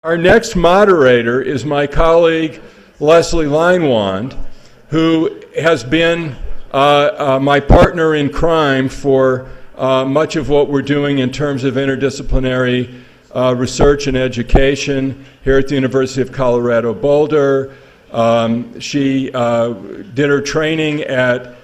Our next moderator is my colleague, Leslie Leinwand, who has been my partner in crime for much of what we're doing in terms of interdisciplinary research and education here at the University of Colorado Boulder. She did her training at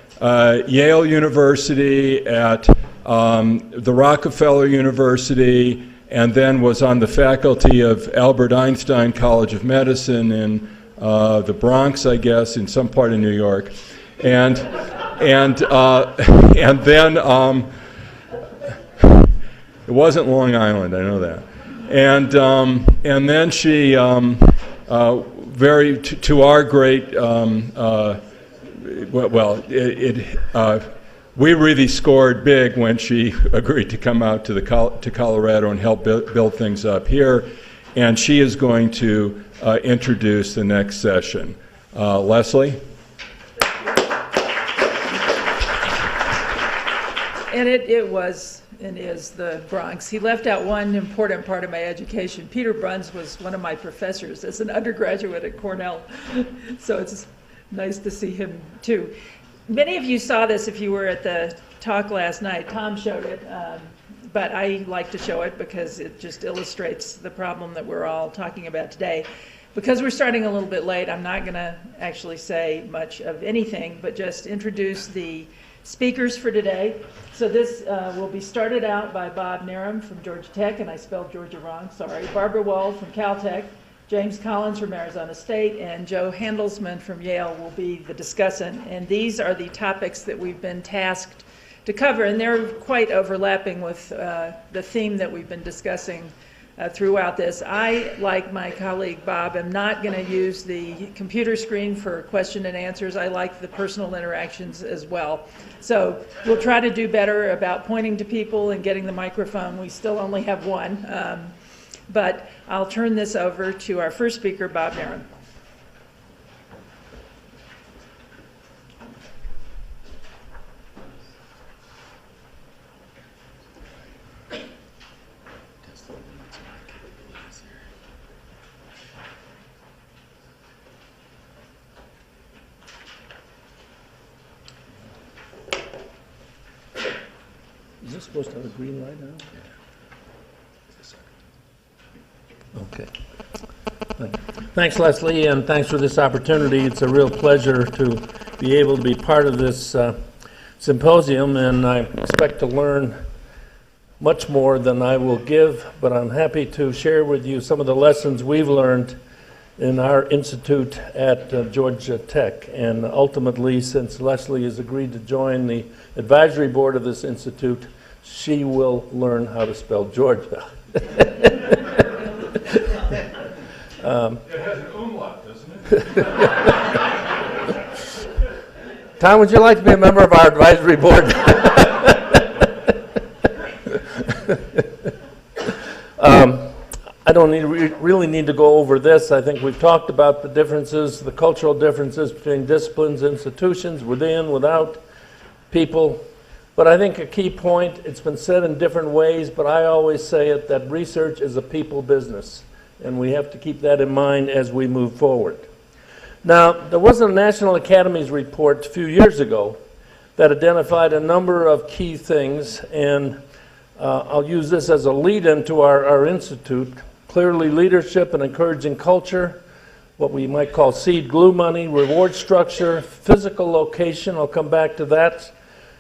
Yale University, at the Rockefeller University, and then was on the faculty of Albert Einstein College of Medicine in the Bronx, I guess, in some part of New York. And then it wasn't Long Island, I know that. And then she, to our great, we really scored big when she agreed to come out to Colorado and help build things up here. And she is going to introduce the next session. Leslie? And it was and is the Bronx. He left out one important part of my education. Peter Bruns was one of my professors as an undergraduate at Cornell. So it's nice to see him too. Many of you saw this if you were at the talk last night. Tom showed it, but I like to show it because it just illustrates the problem that we're all talking about today. Because we're starting a little bit late, I'm not going to actually say much of anything, but just introduce the speakers for today. So this will be started out by Bob Nerem from Georgia Tech, and I spelled Georgia wrong, sorry. Barbara Wold from Caltech, James Collins from Arizona State, and Joe Handelsman from Yale will be the discussant. And these are the topics that we've been tasked to cover, and they're quite overlapping with the theme that we've been discussing throughout this. I, like my colleague Bob, am not going to use the computer screen for question and answers. I like the personal interactions as well. So we'll try to do better about pointing to people and getting the microphone. We still only have one. But I'll turn this over to our first speaker, Bob Nerem. Is this supposed to have a green light now? Okay. Thanks, Leslie, and thanks for this opportunity. It's a real pleasure to be able to be part of this symposium, and I expect to learn much more than I will give, but I'm happy to share with you some of the lessons we've learned in our institute at Georgia Tech. And ultimately, since Leslie has agreed to join the advisory board of this institute, she will learn how to spell Georgia. It has an umlaut, doesn't it? Tom, would you like to be a member of our advisory board? I don't really need to go over this. I think we've talked about the differences, the cultural differences between disciplines, institutions, within, without, people. But I think a key point, it's been said in different ways, but I always say it, that research is a people business. And we have to keep that in mind as we move forward. Now, there was a National Academies report a few years ago that identified a number of key things, and I'll use this as a lead-in to our institute. Clearly, leadership and encouraging culture, what we might call seed glue money, reward structure, physical location, I'll come back to that,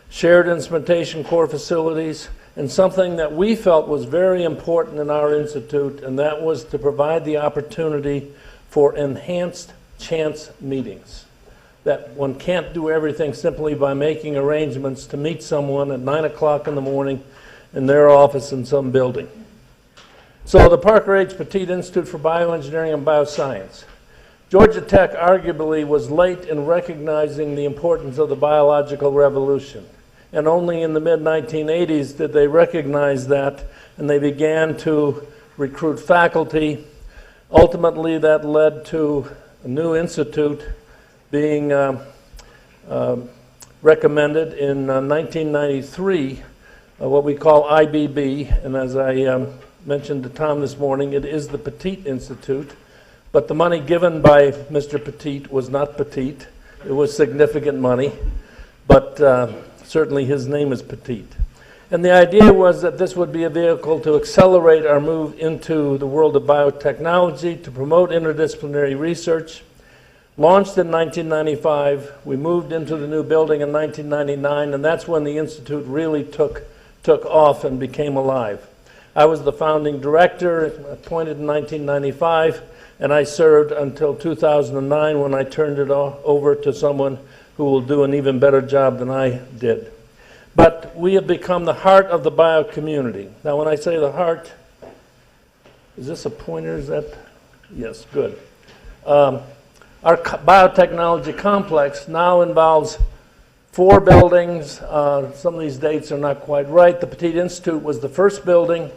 shared instrumentation core facilities, and something that we felt was very important in our institute, and that was to provide the opportunity for enhanced chance meetings. That one can't do everything simply by making arrangements to meet someone at 9 o'clock in the morning in their office in some building. So the Parker H. Petit Institute for Bioengineering and Bioscience. Georgia Tech arguably was late in recognizing the importance of the biological revolution. And only in the mid-1980s did they recognize that, and they began to recruit faculty. Ultimately, that led to a new institute being recommended in 1993, what we call IBB. And as I mentioned to Tom this morning, it is the Petite Institute, but the money given by Mr. Petite was not petite. It was significant money, but certainly his name is Petite. And the idea was that this would be a vehicle to accelerate our move into the world of biotechnology, to promote interdisciplinary research. Launched in 1995, we moved into the new building in 1999, and that's when the Institute really took off and became alive. I was the founding director, appointed in 1995, and I served until 2009 when I turned it over to someone who will do an even better job than I did. But we have become the heart of the bio community. Now, when I say the heart, is this a pointer? Is that? Yes, good. Our Biotechnology Complex now involves 4 buildings. Some of these dates are not quite right. The Petite Institute was the first building.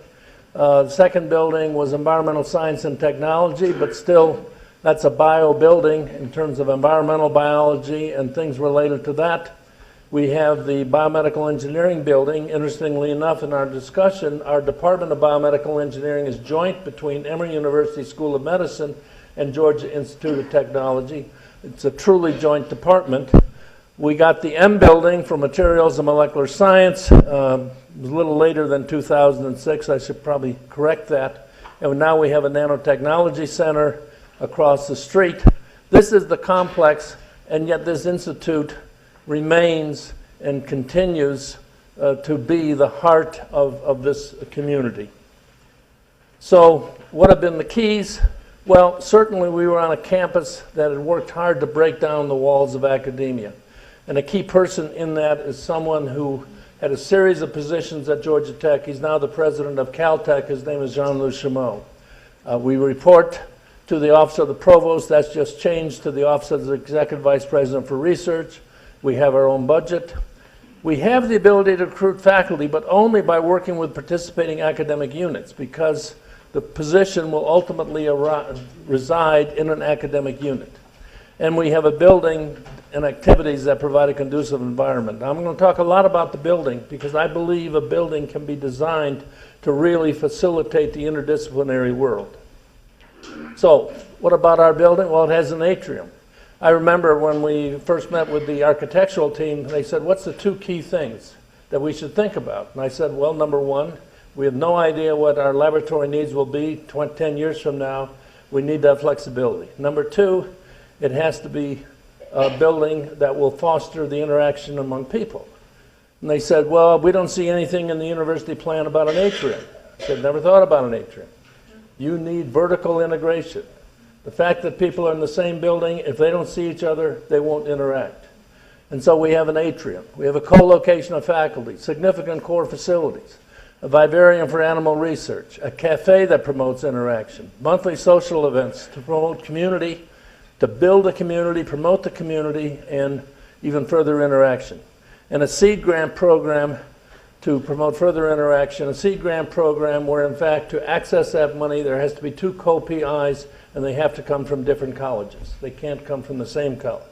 The second building was Environmental Science and Technology, but still, that's a bio building in terms of environmental biology and things related to that. We have the Biomedical Engineering building. Interestingly enough, in our discussion, our Department of Biomedical Engineering is joint between Emory University School of Medicine and Georgia Institute of Technology. It's a truly joint department. We got the M building for Materials and Molecular Science. It was a little later than 2006. I should probably correct that. And now we have a Nanotechnology Center across the street. This is the complex, and yet this institute remains and continues to be the heart of this community. So what have been the keys? Well, certainly we were on a campus that had worked hard to break down the walls of academia. And a key person in that is someone who had a series of positions at Georgia Tech. He's now the president of Caltech. His name is Jean-Louis Chameau. We report to the Office of the Provost. That's just changed to the Office of the Executive Vice President for Research. We have our own budget. We have the ability to recruit faculty, but only by working with participating academic units, because the position will ultimately reside in an academic unit. And we have a building and activities that provide a conducive environment. Now, I'm going to talk a lot about the building, because I believe a building can be designed to really facilitate the interdisciplinary world. So, what about our building? Well, it has an atrium. I remember when we first met with the architectural team, they said, what's the 2 key things that we should think about? And I said, well, number 1, we have no idea what our laboratory needs will be 10 years from now. We need that flexibility. Number 2, it has to be a building that will foster the interaction among people. And they said, well, we don't see anything in the university plan about an atrium. I said, never thought about an atrium. You need vertical integration. The fact that people are in the same building, if they don't see each other, they won't interact. And so we have an atrium. We have a co-location of faculty, significant core facilities, a vivarium for animal research, a cafe that promotes interaction, monthly social events to promote community, to build a community, promote the community, and even further interaction. And a seed grant program to promote further interaction, a seed grant program where, in fact, to access that money, there has to be 2 co-PIs, and they have to come from different colleges. They can't come from the same college.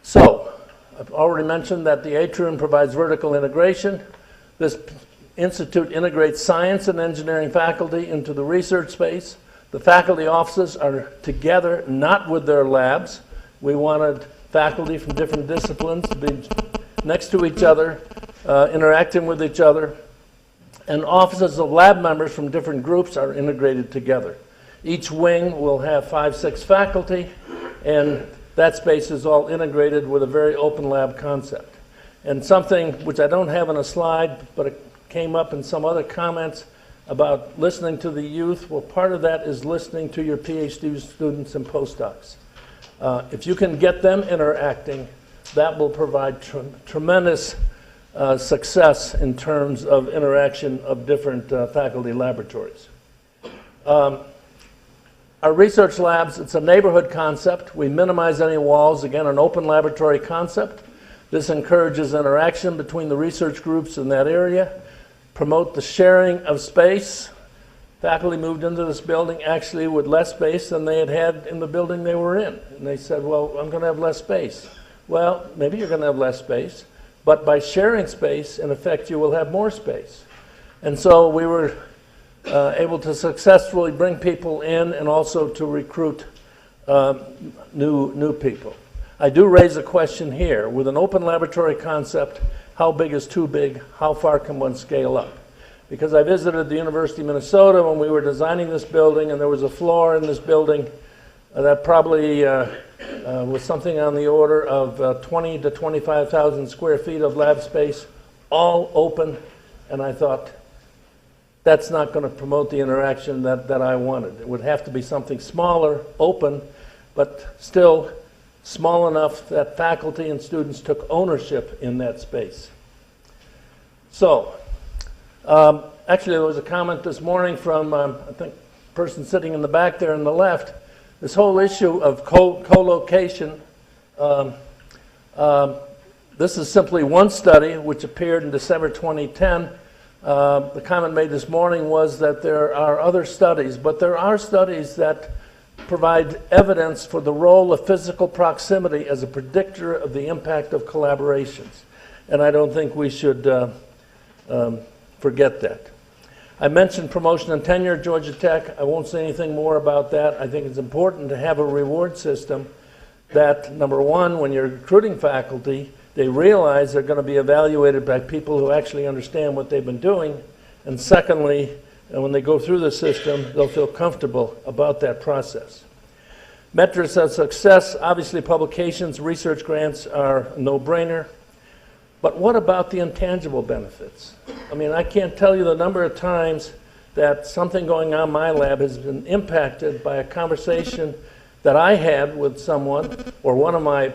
So, I've already mentioned that the atrium provides vertical integration. This institute integrates science and engineering faculty into the research space. The faculty offices are together, not with their labs. We wanted faculty from different disciplines to be next to each other, interacting with each other. And offices of lab members from different groups are integrated together. Each wing will have 5-6 faculty, and that space is all integrated with a very open lab concept. And something which I don't have on a slide, but it came up in some other comments about listening to the youth. Well, part of that is listening to your PhD students and postdocs. If you can get them interacting, that will provide tremendous success in terms of interaction of different faculty laboratories. Our research labs, it's a neighborhood concept. We minimize any walls, again, an open laboratory concept. This encourages interaction between the research groups in that area, promote the sharing of space. Faculty moved into this building actually with less space than they had in the building they were in. And they said, well, I'm going to have less space. Well, maybe you're going to have less space, but by sharing space, in effect, you will have more space. And so we were able to successfully bring people in and also to recruit new people. I do raise a question here. With an open laboratory concept, how big is too big? How far can one scale up? Because I visited the University of Minnesota when we were designing this building, and there was a floor in this building that probably was something on the order of 20 to 25,000 square feet of lab space, all open, and I thought, that's not going to promote the interaction that I wanted. It would have to be something smaller, open, but still small enough that faculty and students took ownership in that space. So, actually there was a comment this morning from, I think, a person sitting in the back there on the left. This whole issue of co-location, this is simply one study which appeared in December 2010. The comment made this morning was that there are other studies, but there are studies that provide evidence for the role of physical proximity as a predictor of the impact of collaborations. And I don't think we should forget that. I mentioned promotion and tenure at Georgia Tech. I won't say anything more about that. I think it's important to have a reward system that, number one, when you're recruiting faculty, they realize they're going to be evaluated by people who actually understand what they've been doing. And secondly, when they go through the system, they'll feel comfortable about that process. Metrics of success, obviously publications, research grants are a no-brainer. But what about the intangible benefits? I mean, I can't tell you the number of times that something going on in my lab has been impacted by a conversation that I had with someone, or one of my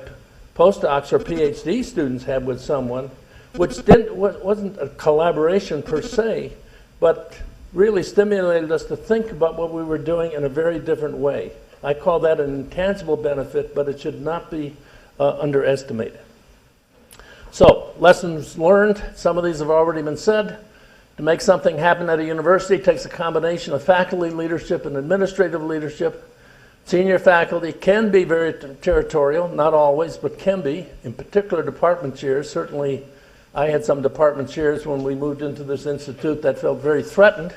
postdocs or PhD students had with someone, which wasn't a collaboration per se, but really stimulated us to think about what we were doing in a very different way. I call that an intangible benefit, but it should not be underestimated. So, lessons learned, some of these have already been said. To make something happen at a university takes a combination of faculty leadership and administrative leadership. Senior faculty can be very territorial, not always, but can be, in particular department chairs. Certainly, I had some department chairs when we moved into this institute that felt very threatened,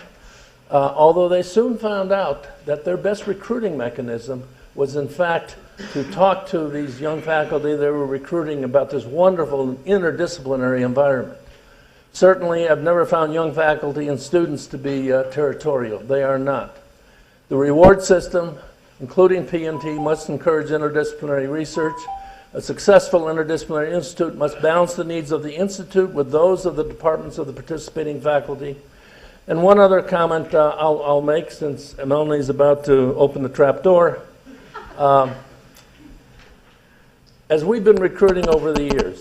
although they soon found out that their best recruiting mechanism was, in fact, to talk to these young faculty they were recruiting about this wonderful interdisciplinary environment. Certainly, I've never found young faculty and students to be territorial. They are not. The reward system, including P&T, must encourage interdisciplinary research. A successful interdisciplinary institute must balance the needs of the institute with those of the departments of the participating faculty. And one other comment I'll make, since Melanie is about to open the trap door. As we've been recruiting over the years,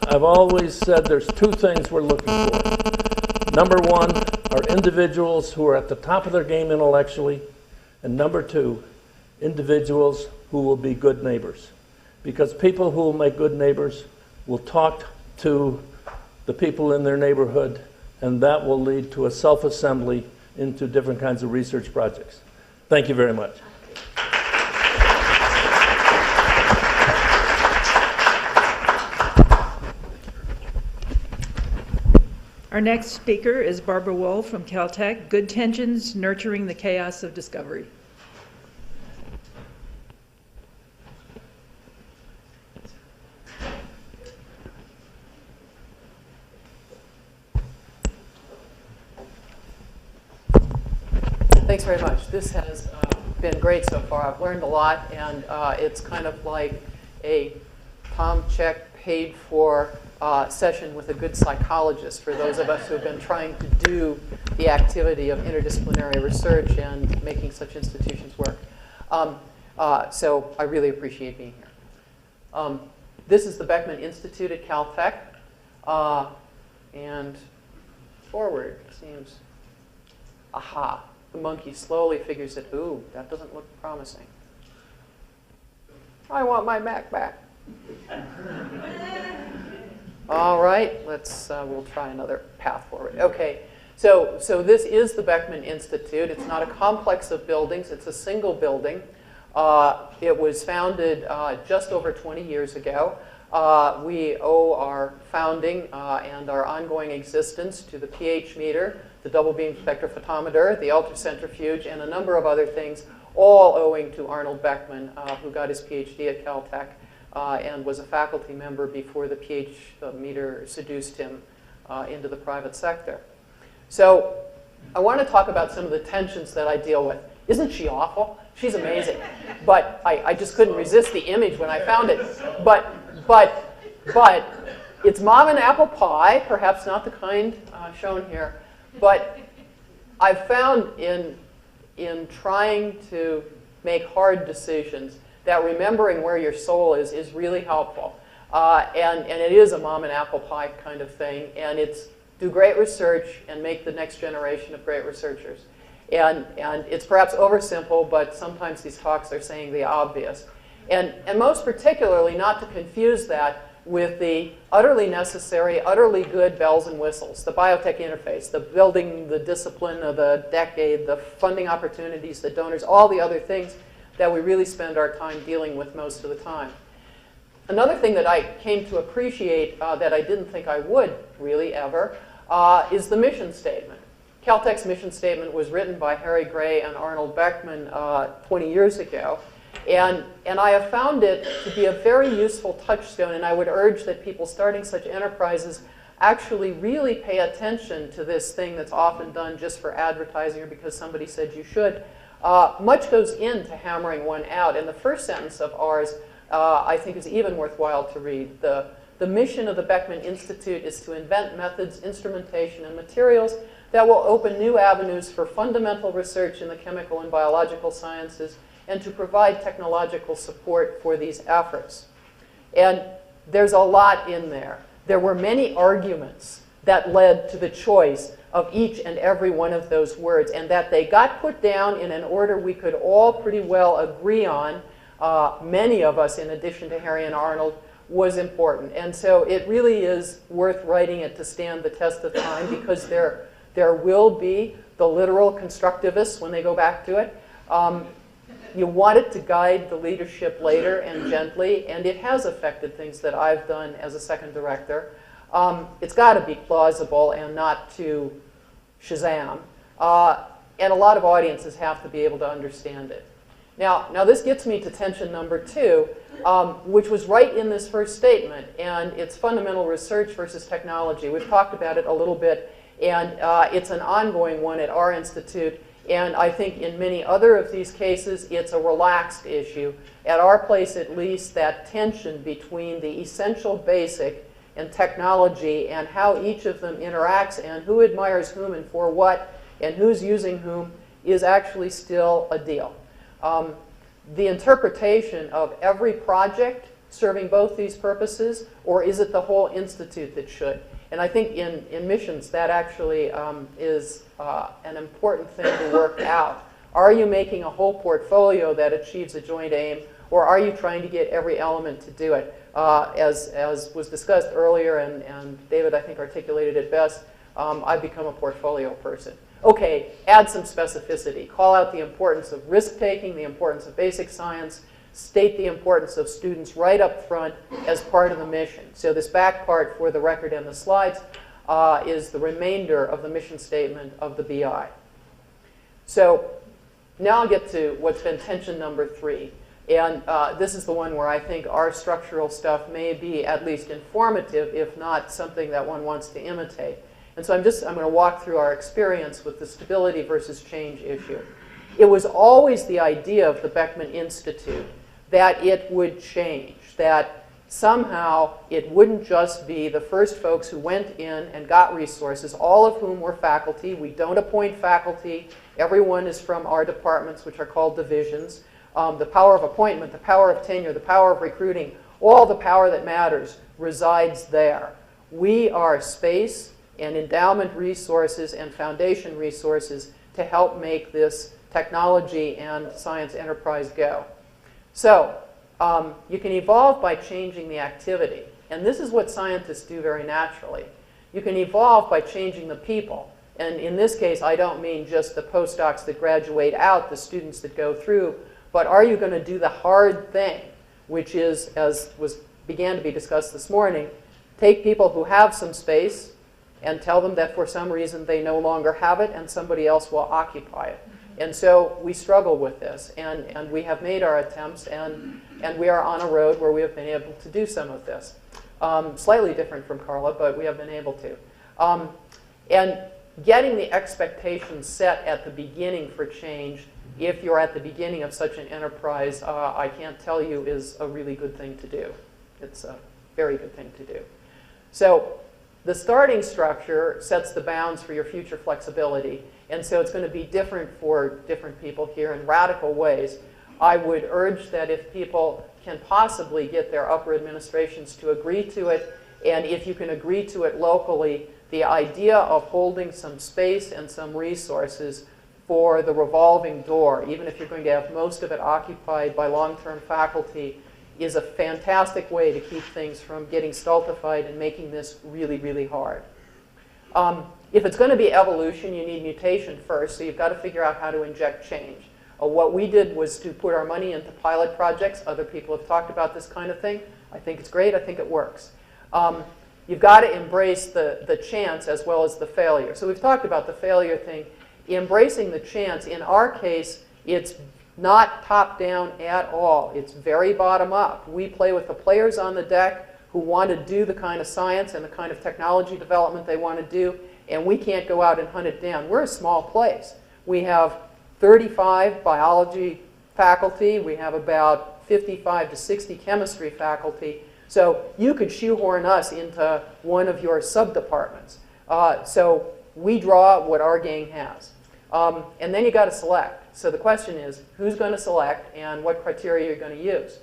I've always said there's two things we're looking for. Number one are individuals who are at the top of their game intellectually, and number two, individuals who will be good neighbors. Because people who will make good neighbors will talk to the people in their neighborhood, and that will lead to a self-assembly into different kinds of research projects. Thank you very much. Our next speaker is Barbara Wold from Caltech, Good Tensions, Nurturing the Chaos of Discovery. Thanks very much. This has been great so far. I've learned a lot, and it's kind of like a Tom check paid for session with a good psychologist for those of us who have been trying to do the activity of interdisciplinary research and making such institutions work. So I really appreciate being here. This is the Beckman Institute at Caltech. And forward seems, aha. The monkey slowly figures that, ooh, that doesn't look promising. I want my Mac back. All right, we'll try another path forward. Okay, so this is the Beckman Institute. It's not a complex of buildings, it's a single building. It was founded just over 20 years ago We owe our founding and our ongoing existence to the pH meter, the double beam spectrophotometer, the ultracentrifuge, and a number of other things, all owing to Arnold Beckman, who got his PhD at Caltech and was a faculty member before the pH meter seduced him into the private sector. So I want to talk about some of the tensions that I deal with. Isn't she awful? She's amazing. But I just couldn't resist the image when I found it. But it's mom and apple pie, perhaps not the kind shown here. But I've found in trying to make hard decisions that remembering where your soul is really helpful. And it is a mom and apple pie kind of thing. And it's do great research and make the next generation of great researchers. And it's perhaps oversimple, but sometimes these talks are saying the obvious. And most particularly, not to confuse that with the utterly necessary, utterly good bells and whistles, the biotech interface, the building, the discipline of the decade, the funding opportunities, the donors, all the other things that we really spend our time dealing with most of the time. Another thing that I came to appreciate that I didn't think I would really ever is the mission statement. Caltech's mission statement was written by Harry Gray and Arnold Beckman 20 years ago. And I have found it to be a very useful touchstone, and I would urge that people starting such enterprises actually really pay attention to this thing that's often done just for advertising or because somebody said you should. Much goes into hammering one out, and the first sentence of ours I think is even worthwhile to read. The mission of the Beckman Institute is to invent methods, instrumentation, and materials that will open new avenues for fundamental research in the chemical and biological sciences and to provide technological support for these efforts. And there's a lot in there. There were many arguments that led to the choice of each and every one of those words, and that they got put down in an order we could all pretty well agree on, many of us in addition to Harry and Arnold, was important. And so it really is worth writing it to stand the test of time, because there will be the literal constructivists when they go back to it. You want it to guide the leadership later and gently, and it has affected things that I've done as a second director. It's got to be plausible and not too Shazam. And a lot of audiences have to be able to understand it. Now this gets me to tension number 2, which was right in this first statement, and it's fundamental research versus technology. We've talked about it a little bit, and it's an ongoing one at our institute. And I think in many other of these cases, it's a relaxed issue. At our place, at least, that tension between the essential basic and technology and how each of them interacts and who admires whom and for what and who's using whom is actually still a deal. The interpretation of every project serving both these purposes, or is it the whole institute that should? And I think in missions, that actually is an important thing to work out. Are you making a whole portfolio that achieves a joint aim, or are you trying to get every element to do it? As was discussed earlier, and David, I think, articulated it best, I've become a portfolio person. Okay, add some specificity. Call out the importance of risk-taking, the importance of basic science, state the importance of students right up front as part of the mission. So this back part for the record and the slides is the remainder of the mission statement of the BI. So now I'll get to what's been tension number 3. And this is the one where I think our structural stuff may be at least informative, if not something that one wants to imitate. And so I'm going to walk through our experience with the stability versus change issue. It was always the idea of the Beckman Institute that it would change, that somehow it wouldn't just be the first folks who went in and got resources, all of whom were faculty. We don't appoint faculty. Everyone is from our departments, which are called divisions. The power of appointment, the power of tenure, the power of recruiting, all the power that matters resides there. We are space and endowment resources and foundation resources to help make this technology and science enterprise go. So you can evolve by changing the activity. And this is what scientists do very naturally. You can evolve by changing the people. And in this case, I don't mean just the postdocs that graduate out, the students that go through, but are you going to do the hard thing, which is, as was began to be discussed this morning. Take people who have some space and tell them that for some reason they no longer have it and somebody else will occupy it. And so we struggle with this, and we have made our attempts, and we are on a road where we have been able to do some of this. Slightly different from Carla, but we have been able to. And getting the expectations set at the beginning for change, if you're at the beginning of such an enterprise, I can't tell you is a really good thing to do. It's a very good thing to do. So the starting structure sets the bounds for your future flexibility. And so it's going to be different for different people here in radical ways. I would urge that if people can possibly get their upper administrations to agree to it, and if you can agree to it locally, the idea of holding some space and some resources for the revolving door, even if you're going to have most of it occupied by long-term faculty, is a fantastic way to keep things from getting stultified and making this really, really hard. If it's going to be evolution, you need mutation first, so you've got to figure out how to inject change. What we did was to put our money into pilot projects. Other people have talked about this kind of thing. I think it's great. I think it works. You've got to embrace the chance as well as the failure. So we've talked about the failure thing. Embracing the chance, in our case, it's not top-down at all. It's very bottom-up. We play with the players on the deck who want to do the kind of science and the kind of technology development they want to do, and we can't go out and hunt it down. We're a small place. We have 35 biology faculty. We have about 55 to 60 chemistry faculty. So you could shoehorn us into one of your sub-departments. So we draw what our gang has. And then you got to select. So the question is, who's going to select and what criteria you're going to use?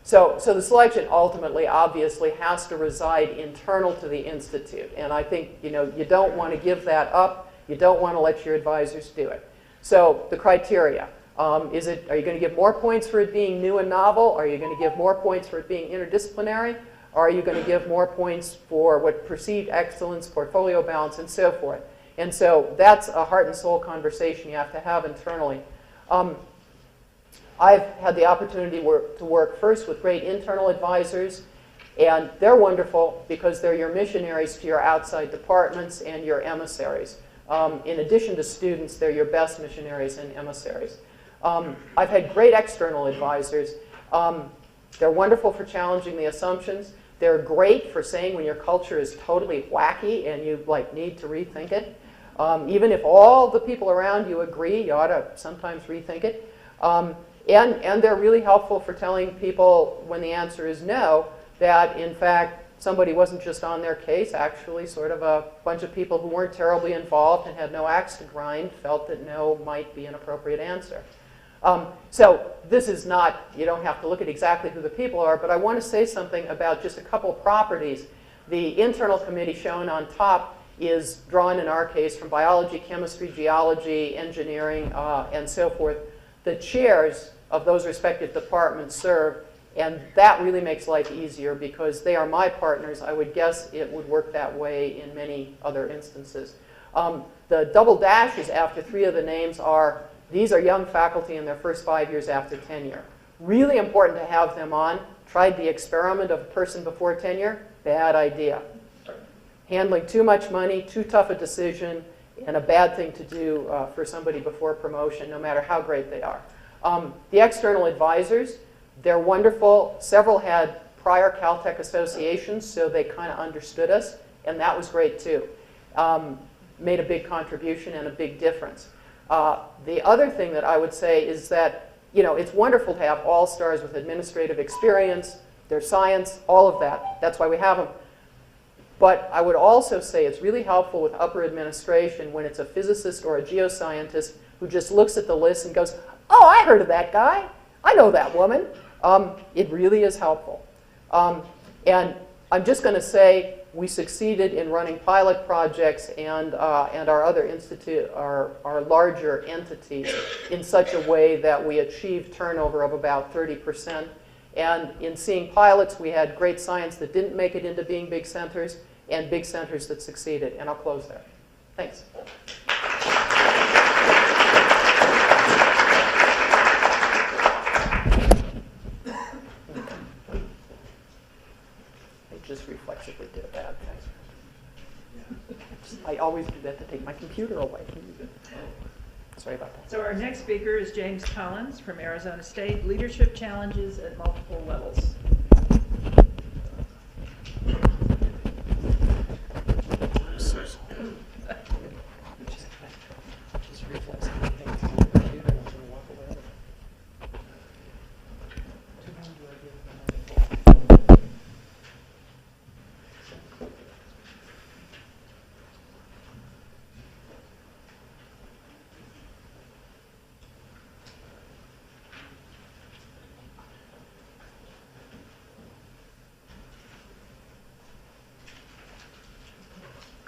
So the selection ultimately, obviously, has to reside internal to the institute. And I think you don't want to give that up. You don't want to let your advisors do it. So the criteria. Are you going to give more points for it being new and novel? Are you going to give more points for it being interdisciplinary? Or are you going to give more points for what perceived excellence, portfolio balance, and so forth? And so that's a heart and soul conversation you have to have internally. I've had the opportunity to work first with great internal advisors, and they're wonderful because they're your missionaries to your outside departments and your emissaries. In addition to students, they're your best missionaries and emissaries. I've had great external advisors. They're wonderful for challenging the assumptions. They're great for saying when your culture is totally wacky and you need to rethink it. Even if all the people around you agree, you ought to sometimes rethink it. And they're really helpful for telling people when the answer is no, that in fact somebody wasn't just on their case. Actually, sort of a bunch of people who weren't terribly involved and had no axe to grind felt that no might be an appropriate answer. So this is not, you don't have to look at exactly who the people are, but I want to say something about just a couple properties. The internal committee shown on top is drawn in our case from biology, chemistry, geology, engineering, and so forth. The chairs of those respective departments serve, and that really makes life easier because they are my partners. I would guess it would work that way in many other instances. The double dashes after three of the names are, these are young faculty in their first 5 years after tenure. Really important to have them on. Tried the experiment of a person before tenure? Bad idea. Handling too much money, too tough a decision, and a bad thing to do for somebody before promotion, no matter how great they are. The external advisors, they're wonderful. Several had prior Caltech associations, so they kind of understood us, and that was great too. Made a big contribution and a big difference. The other thing that I would say is that it's wonderful to have all-stars with administrative experience, their science, all of that. That's why we have them. But I would also say it's really helpful with upper administration when it's a physicist or a geoscientist who just looks at the list and goes, oh, I heard of that guy. I know that woman. It really is helpful. And I'm just going to say we succeeded in running pilot projects and our other institute, our larger entities, in such a way that we achieved turnover of about 30%. And in seeing pilots, we had great science that didn't make it into being big centers and big centers that succeeded. And I'll close there. Thanks. possibly did a bad thing. I always do that to take my computer away. Sorry about that. So our next speaker is James Collins from Arizona State, Leadership Challenges at Multiple Levels.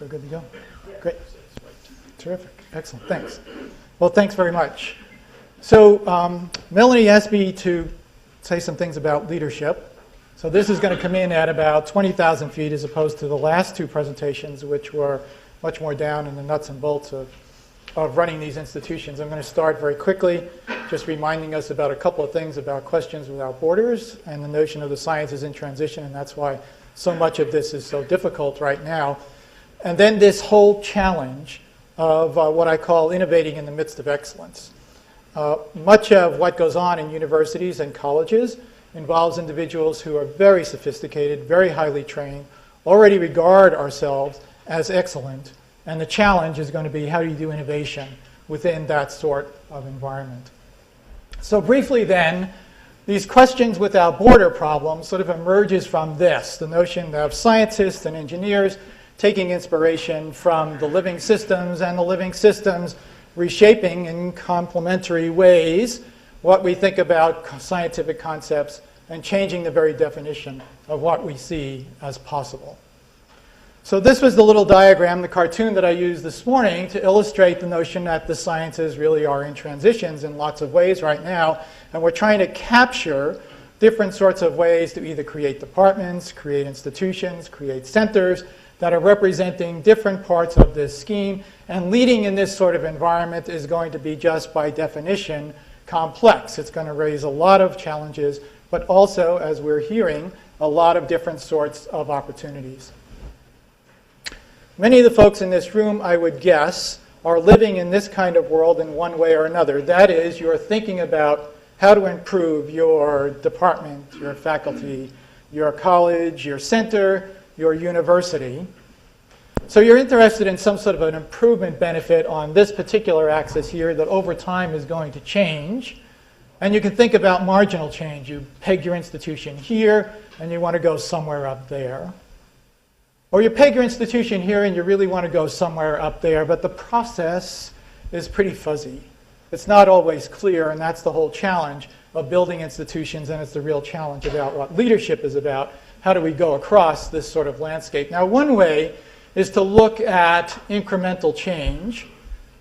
Good to go? Great. Terrific. Excellent. Thanks. Well, thanks very much. So Melanie asked me to say some things about leadership. So this is going to come in at about 20,000 feet as opposed to the last two presentations, which were much more down in the nuts and bolts of running these institutions. I'm going to start very quickly, just reminding us about a couple of things about questions without borders and the notion of the sciences in transition, and that's why so much of this is so difficult right now. And then this whole challenge of what I call innovating in the midst of excellence. Much of what goes on in universities and colleges involves individuals who are very sophisticated, very highly trained, already regard ourselves as excellent. And the challenge is going to be how do you do innovation within that sort of environment. So briefly then, these questions without border problems sort of emerges from this, the notion of scientists and engineers taking inspiration from the living systems and the living systems reshaping in complementary ways what we think about scientific concepts and changing the very definition of what we see as possible. So this was the little diagram, the cartoon that I used this morning to illustrate the notion that the sciences really are in transitions in lots of ways right now, and we're trying to capture different sorts of ways to either create departments, create institutions, create centers that are representing different parts of this scheme, and leading in this sort of environment is going to be just by definition complex. It's going to raise a lot of challenges, but also, as we're hearing, a lot of different sorts of opportunities. Many of the folks in this room, I would guess, are living in this kind of world in one way or another. That is, you're thinking about how to improve your department, your faculty, your college, your center, your university. So you're interested in some sort of an improvement benefit on this particular axis here that over time is going to change. And you can think about marginal change. You peg your institution here, and you want to go somewhere up there. Or you peg your institution here, and you really want to go somewhere up there, but the process is pretty fuzzy. It's not always clear, and that's the whole challenge of building institutions, and it's the real challenge about what leadership is about. How do we go across this sort of landscape? Now, one way is to look at incremental change,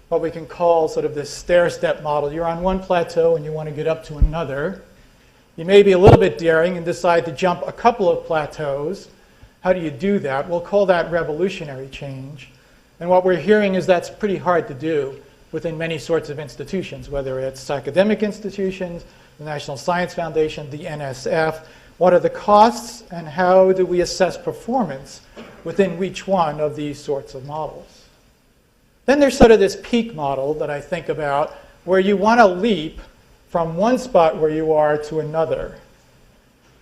what we can call sort of this stair-step model. You're on one plateau and you want to get up to another. You may be a little bit daring and decide to jump a couple of plateaus. How do you do that? We'll call that revolutionary change. And what we're hearing is that's pretty hard to do within many sorts of institutions, whether it's academic institutions, the National Science Foundation, the NSF. What are the costs, and how do we assess performance within each one of these sorts of models? Then there's sort of this peak model that I think about where you want to leap from one spot where you are to another.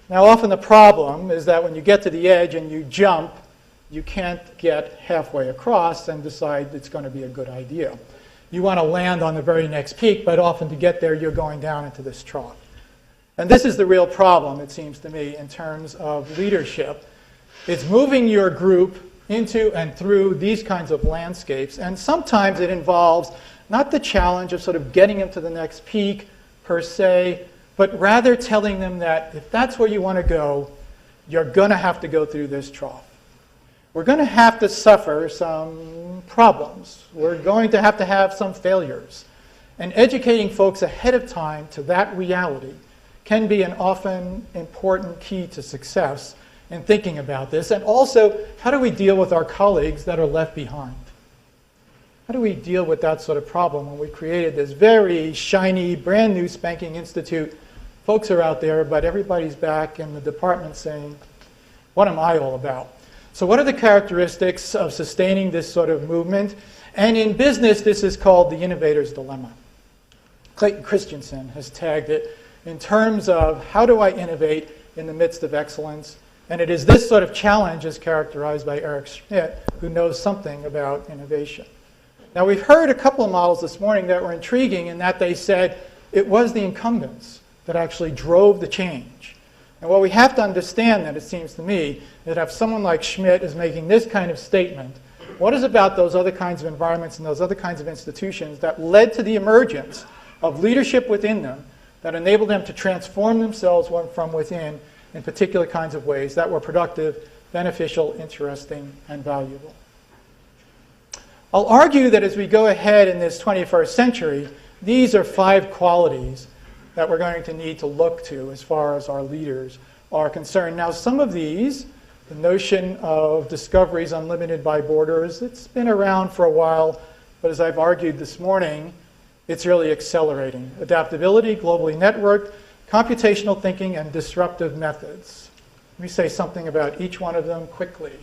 Now, often the problem is that when you get to the edge and you jump, you can't get halfway across and decide it's going to be a good idea. You want to land on the very next peak, but often to get there, you're going down into this trough. And this is the real problem, it seems to me, in terms of leadership. It's moving your group into and through these kinds of landscapes, and sometimes it involves not the challenge of sort of getting them to the next peak per se, but rather telling them that if that's where you want to go, you're going to have to go through this trough. We're going to have to suffer some problems. We're going to have some failures. And educating folks ahead of time to that reality can be an often important key to success in thinking about this. And also, how do we deal with our colleagues that are left behind? How do we deal with that sort of problem when we created this very shiny, brand new spanking institute? Folks are out there, but everybody's back in the department saying, what am I all about? So what are the characteristics of sustaining this sort of movement? And in business, this is called the innovator's dilemma. Clayton Christensen has tagged it in terms of how do I innovate in the midst of excellence? And it is this sort of challenge as characterized by Eric Schmidt, who knows something about innovation. Now, we've heard a couple of models this morning that were intriguing in that they said it was the incumbents that actually drove the change. And what we have to understand, that it seems to me, that if someone like Schmidt is making this kind of statement, what is about those other kinds of environments and those other kinds of institutions that led to the emergence of leadership within them that enabled them to transform themselves from within in particular kinds of ways that were productive, beneficial, interesting, and valuable? I'll argue that as we go ahead in this 21st century, these are 5 qualities that we're going to need to look to as far as our leaders are concerned. Now, some of these, the notion of discoveries unlimited by borders, it's been around for a while, but as I've argued this morning, it's really accelerating. Adaptability, globally networked, computational thinking, and disruptive methods. Let me say something about each one of them quickly.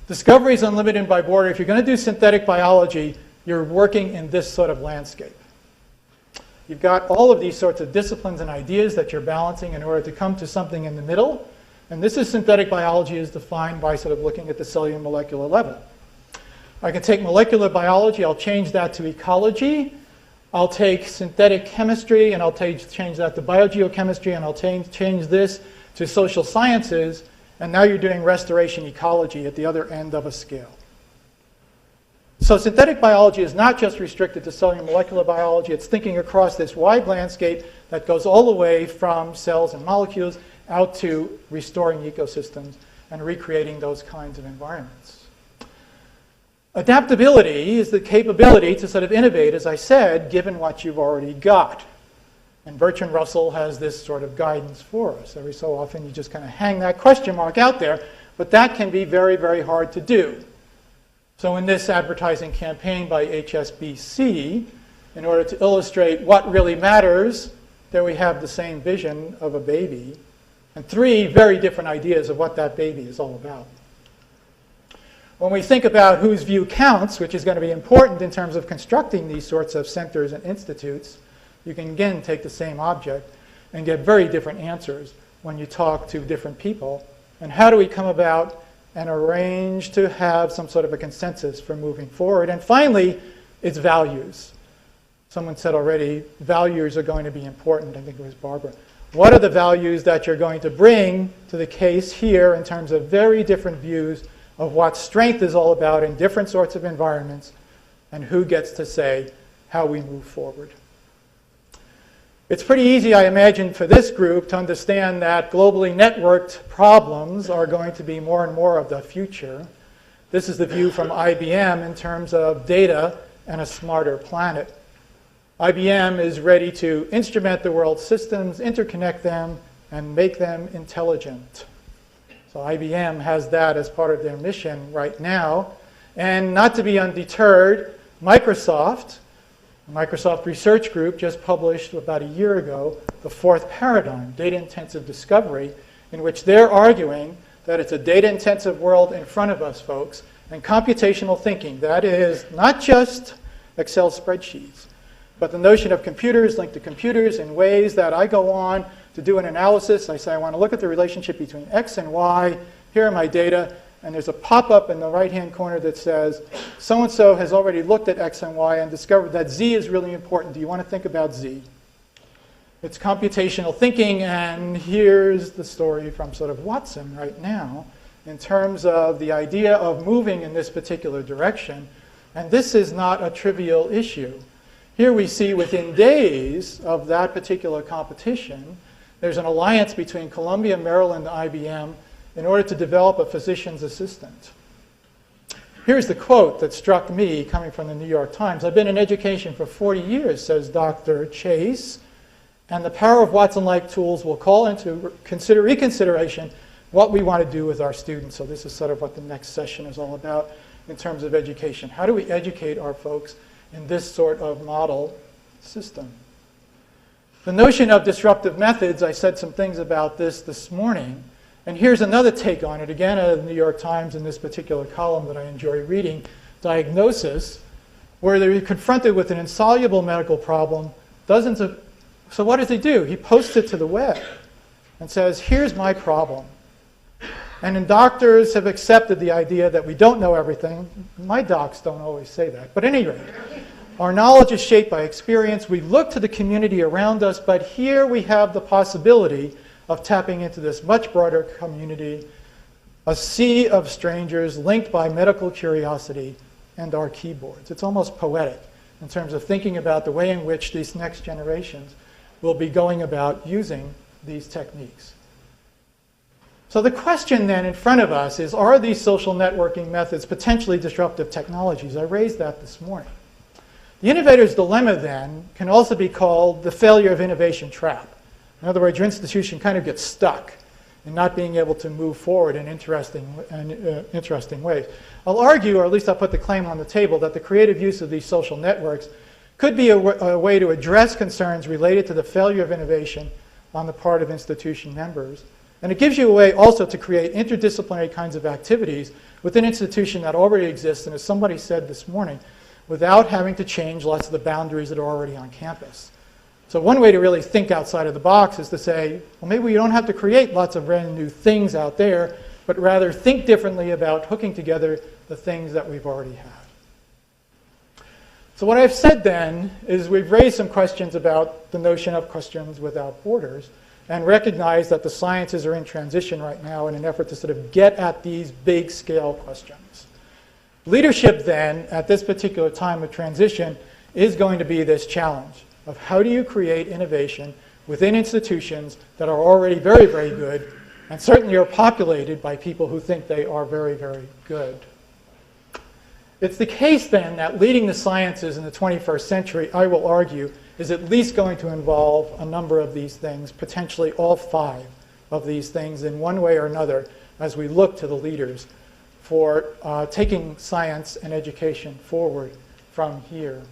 Discoveries unlimited by border. If you're going to do synthetic biology, you're working in this sort of landscape. You've got all of these sorts of disciplines and ideas that you're balancing in order to come to something in the middle. And this is synthetic biology as defined by sort of looking at the cellular molecular level. I can take molecular biology, I'll change that to ecology. I'll take synthetic chemistry and I'll change that to biogeochemistry, and I'll change this to social sciences. And now you're doing restoration ecology at the other end of a scale. So synthetic biology is not just restricted to cellular molecular biology. It's thinking across this wide landscape that goes all the way from cells and molecules out to restoring ecosystems and recreating those kinds of environments. Adaptability is the capability to sort of innovate, as I said, given what you've already got. And Bertrand Russell has this sort of guidance for us. Every so often you just kind of hang that question mark out there, but that can be very, very hard to do. So in this advertising campaign by HSBC, in order to illustrate what really matters, there we have the same vision of a baby and 3 very different ideas of what that baby is all about. When we think about whose view counts, which is going to be important in terms of constructing these sorts of centers and institutes, you can again take the same object and get very different answers when you talk to different people. And how do we come about and arrange to have some sort of a consensus for moving forward? And finally, it's values. Someone said already, values are going to be important. I think it was Barbara. What are the values that you're going to bring to the case here in terms of very different views of what strength is all about in different sorts of environments, and who gets to say how we move forward? It's pretty easy, I imagine, for this group to understand that globally networked problems are going to be more and more of the future. This is the view from IBM in terms of data and a smarter planet. IBM is ready to instrument the world's systems, interconnect them, and make them intelligent. So IBM has that as part of their mission right now. And not to be undeterred, Microsoft Research Group just published about a year ago the 4th paradigm, data-intensive discovery, in which they're arguing that it's a data-intensive world in front of us, folks, and computational thinking. That is not just Excel spreadsheets, but the notion of computers linked to computers in ways that I go on to do an analysis. I say I want to look at the relationship between X and Y. Here are my data. And there's a pop-up in the right-hand corner that says, so-and-so has already looked at X and Y and discovered that Z is really important. Do you want to think about Z? It's computational thinking, and here's the story from sort of Watson right now in terms of the idea of moving in this particular direction. And this is not a trivial issue. Here we see within days of that particular competition, there's an alliance between Columbia, Maryland, and IBM in order to develop a physician's assistant. Here's the quote that struck me coming from the New York Times. I've been in education for 40 years, says Dr. Chase, and the power of Watson-like tools will call into reconsideration what we want to do with our students. So this is sort of what the next session is all about in terms of education. How do we educate our folks in this sort of model system? The notion of disruptive methods, I said some things about this morning. And here's another take on it, again out of the New York Times in this particular column that I enjoy reading, Diagnosis, where they're confronted with an insoluble medical problem. So what does he do? He posts it to the web and says, here's my problem. And then doctors have accepted the idea that we don't know everything. My docs don't always say that. But at any rate, our knowledge is shaped by experience. We look to the community around us, but here we have the possibility of tapping into this much broader community, a sea of strangers linked by medical curiosity and our keyboards. It's almost poetic in terms of thinking about the way in which these next generations will be going about using these techniques. So the question then in front of us is, are these social networking methods potentially disruptive technologies? I raised that this morning. The innovator's dilemma then can also be called the failure of innovation trap. In other words, your institution kind of gets stuck in not being able to move forward in interesting ways. I'll argue, or at least I'll put the claim on the table, that the creative use of these social networks could be a way to address concerns related to the failure of innovation on the part of institution members. And it gives you a way also to create interdisciplinary kinds of activities within an institution that already exists, and as somebody said this morning, without having to change lots of the boundaries that are already on campus. So one way to really think outside of the box is to say, well, maybe we don't have to create lots of brand new things out there, but rather think differently about hooking together the things that we've already had. So what I've said then is we've raised some questions about the notion of questions without borders, and recognize that the sciences are in transition right now in an effort to sort of get at these big scale questions. Leadership then, at this particular time of transition, is going to be this challenge of how do you create innovation within institutions that are already very, very good, and certainly are populated by people who think they are very, very good. It's the case then that leading the sciences in the 21st century, I will argue, is at least going to involve a number of these things, potentially all 5 of these things in one way or another, as we look to the leaders for taking science and education forward from here.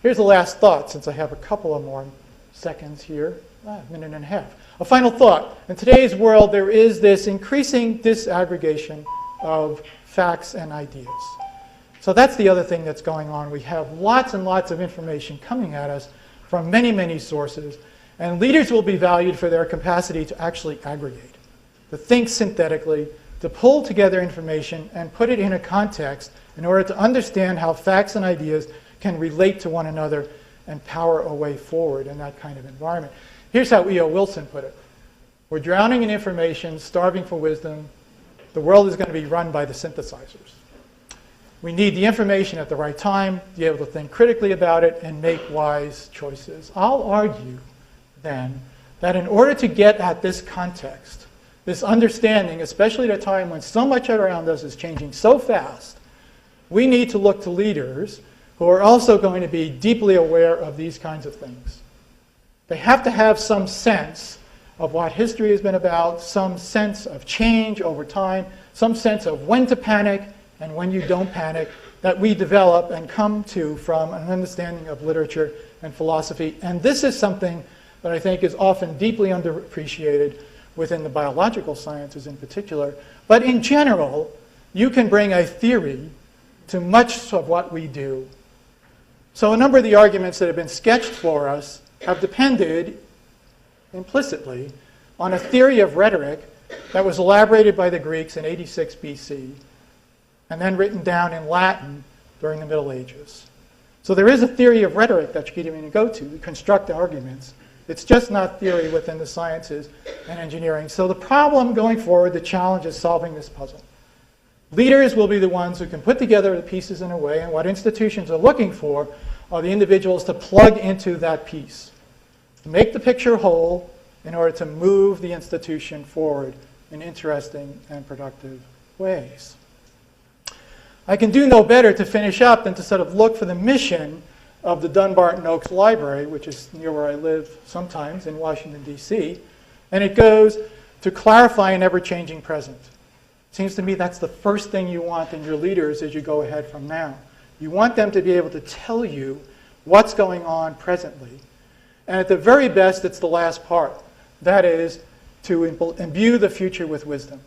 Here's the last thought, since I have a couple of more seconds here, a minute and a half. A final thought. In today's world, there is this increasing disaggregation of facts and ideas. So that's the other thing that's going on. We have lots and lots of information coming at us from many, many sources, and leaders will be valued for their capacity to actually aggregate, to think synthetically, to pull together information and put it in a context in order to understand how facts and ideas can relate to one another and power a way forward in that kind of environment. Here's how E.O. Wilson put it. We're drowning in information, starving for wisdom. The world is going to be run by the synthesizers. We need the information at the right time, be able to think critically about it, and make wise choices. I'll argue, then, that in order to get at this context, this understanding, especially at a time when so much around us is changing so fast, we need to look to leaders who are also going to be deeply aware of these kinds of things. They have to have some sense of what history has been about, some sense of change over time, some sense of when to panic and when you don't panic, that we develop and come to from an understanding of literature and philosophy. And this is something that I think is often deeply underappreciated within the biological sciences in particular. But in general, you can bring a theory to much of what we do. So a number of the arguments that have been sketched for us have depended implicitly on a theory of rhetoric that was elaborated by the Greeks in 86 BC and then written down in Latin during the Middle Ages. So there is a theory of rhetoric that you can even go to construct arguments. It's just not theory within the sciences and engineering. So the problem going forward, the challenge is solving this puzzle. Leaders will be the ones who can put together the pieces in a way, and what institutions are looking for are the individuals to plug into that piece, to make the picture whole in order to move the institution forward in interesting and productive ways. I can do no better to finish up than to sort of look for the mission of the Dunbarton Oaks Library, which is near where I live sometimes in Washington, D.C., and it goes to clarify an ever-changing present. It seems to me that's the first thing you want in your leaders as you go ahead from now. You want them to be able to tell you what's going on presently. And at the very best, it's the last part. That is, to imbue the future with wisdom.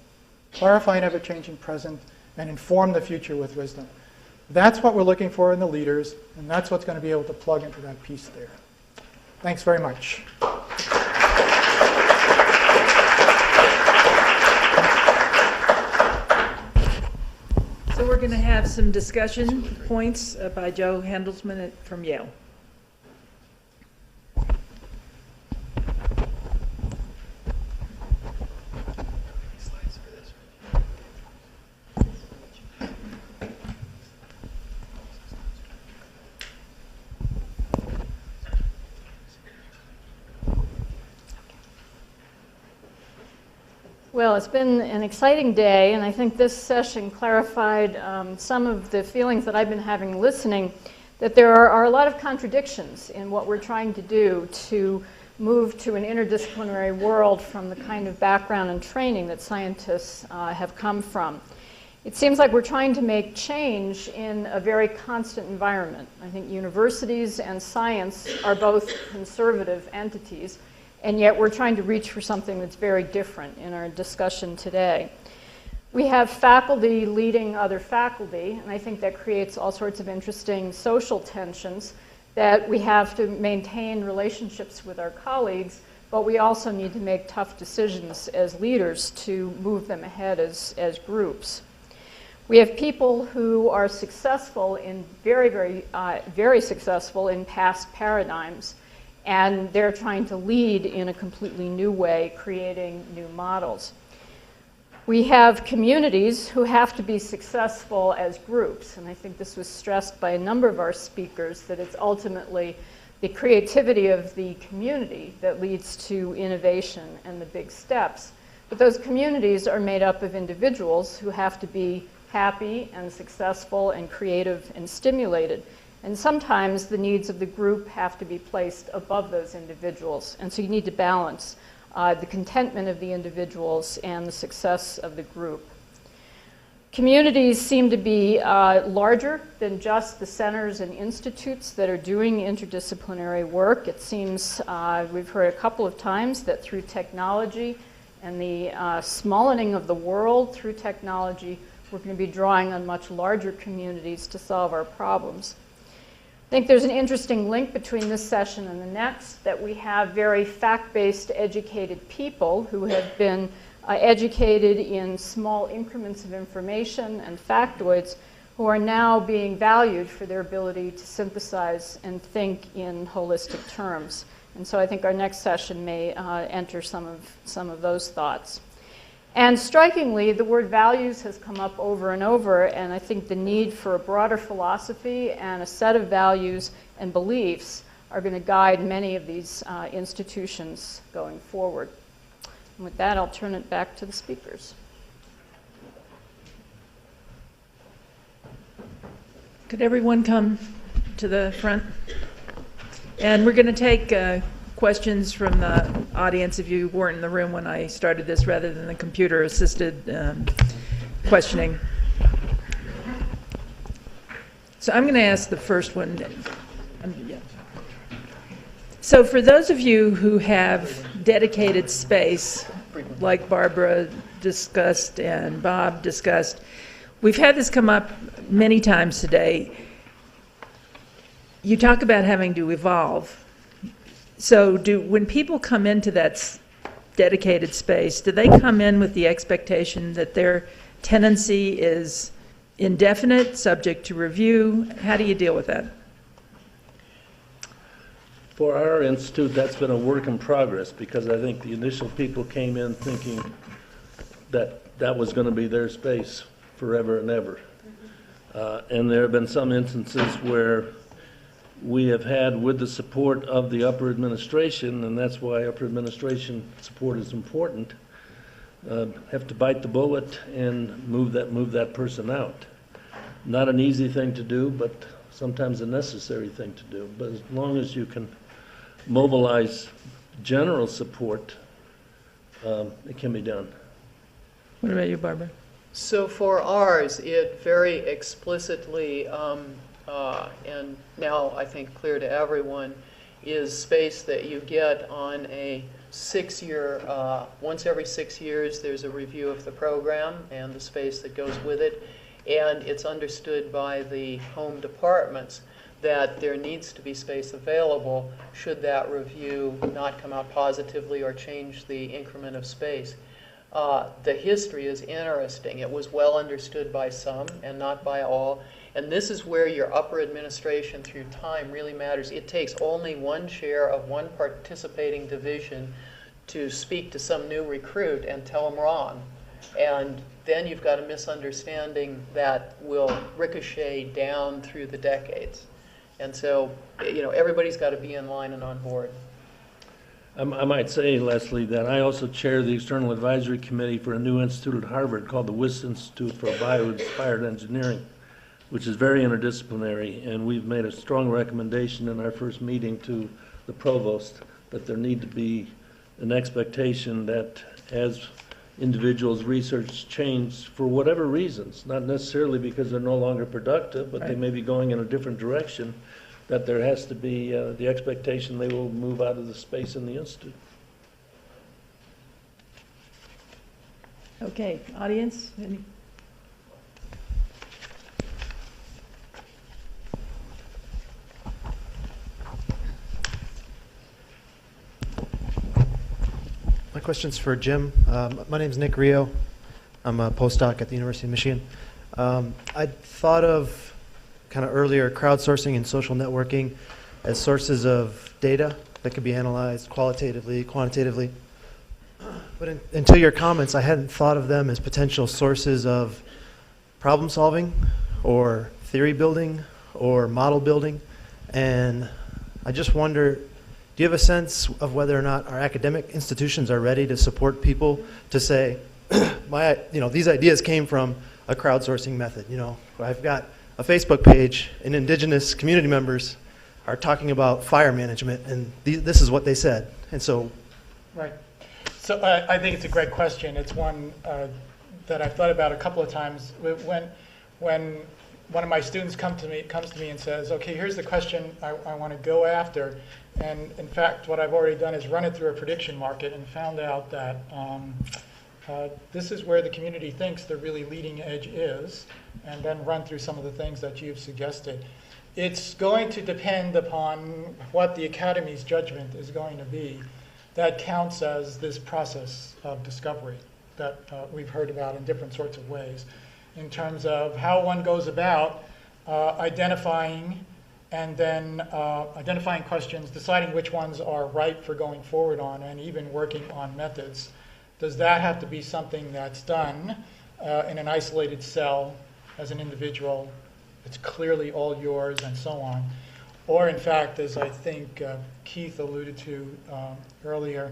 Clarify an ever-changing present and inform the future with wisdom. That's what we're looking for in the leaders, and that's what's going to be able to plug into that piece there. Thanks very much. So we're going to have some discussion points by Joe Handelsman from Yale. Well, it's been an exciting day, and I think this session clarified some of the feelings that I've been having listening, that there are a lot of contradictions in what we're trying to do to move to an interdisciplinary world from the kind of background and training that scientists have come from. It seems like we're trying to make change in a very constant environment. I think universities and science are both conservative entities, and yet we're trying to reach for something that's very different in our discussion today. We have faculty leading other faculty, and I think that creates all sorts of interesting social tensions that we have to maintain relationships with our colleagues, but we also need to make tough decisions as leaders to move them ahead as groups. We have people who are successful in very successful in past paradigms, and they're trying to lead in a completely new way, creating new models. We have communities who have to be successful as groups, and I think this was stressed by a number of our speakers, that it's ultimately the creativity of the community that leads to innovation and the big steps. But those communities are made up of individuals who have to be happy and successful and creative and stimulated. And sometimes the needs of the group have to be placed above those individuals. And so you need to balance the contentment of the individuals and the success of the group. Communities seem to be larger than just the centers and institutes that are doing interdisciplinary work. It seems, we've heard a couple of times, that through technology and the smallening of the world through technology, we're going to be drawing on much larger communities to solve our problems. I think there's an interesting link between this session and the next, that we have very fact-based educated people who have been educated in small increments of information and factoids, who are now being valued for their ability to synthesize and think in holistic terms. And so I think our next session may enter some of those thoughts. And strikingly, the word values has come up over and over, and I think the need for a broader philosophy and a set of values and beliefs are going to guide many of these institutions going forward. And with that, I'll turn it back to the speakers. Could everyone come to the front? And we're going to take questions from the audience if you weren't in the room when I started this, rather than the computer-assisted questioning. So I'm going to ask the first one. So for those of you who have dedicated space, like Barbara discussed and Bob discussed, we've had this come up many times today. You talk about having to evolve. So when people come into that dedicated space, do they come in with the expectation that their tenancy is indefinite, subject to review? How do you deal with that? For our institute, that's been a work in progress, because I think the initial people came in thinking that that was going to be their space forever and ever. And there have been some instances where we have had, with the support of the upper administration, and that's why upper administration support is important, have to bite the bullet and move that person out. Not an easy thing to do, but sometimes a necessary thing to do. But as long as you can mobilize general support, it can be done. What about you, Barbara? So for ours, it very explicitly, and now I think clear to everyone, is space that you get on a once every 6 years, there's a review of the program and the space that goes with it. And it's understood by the home departments that there needs to be space available should that review not come out positively or change the increment of space. The history is interesting. It was well understood by some and not by all. And this is where your upper administration through time really matters. It takes only one chair of one participating division to speak to some new recruit and tell them wrong. And then you've got a misunderstanding that will ricochet down through the decades. And so, everybody's got to be in line and on board. I might say, Leslie, that I also chair the External Advisory Committee for a new institute at Harvard called the WIS Institute for Bio-Inspired Engineering, which is very interdisciplinary, and we've made a strong recommendation in our first meeting to the provost that there need to be an expectation that as individuals' research change for whatever reasons, not necessarily because they're no longer productive, but they may be going in a different direction, that there has to be the expectation they will move out of the space in the institute. Okay, audience, any? My question's for Jim. My name's Nick Rio. I'm a postdoc at the University of Michigan. I thought of kind of earlier crowdsourcing and social networking as sources of data that could be analyzed qualitatively, quantitatively. But until your comments, I hadn't thought of them as potential sources of problem solving or theory building or model building. And I just wonder, do you have a sense of whether or not our academic institutions are ready to support people to say, these ideas came from a crowdsourcing method. I've got a Facebook page and indigenous community members are talking about fire management and this is what they said. And so. Right. So I think it's a great question. It's one that I've thought about a couple of times. When one of my students comes to me and says, okay, here's the question I want to go after. And in fact, what I've already done is run it through a prediction market and found out that this is where the community thinks the really leading edge is, and then run through some of the things that you've suggested. It's going to depend upon what the academy's judgment is going to be. That counts as this process of discovery that we've heard about in different sorts of ways, in terms of how one goes about identifying and then identifying questions, deciding which ones are right for going forward on, and even working on methods. Does that have to be something that's done in an isolated cell as an individual? It's clearly all yours and so on. Or in fact, as I think Keith alluded to earlier,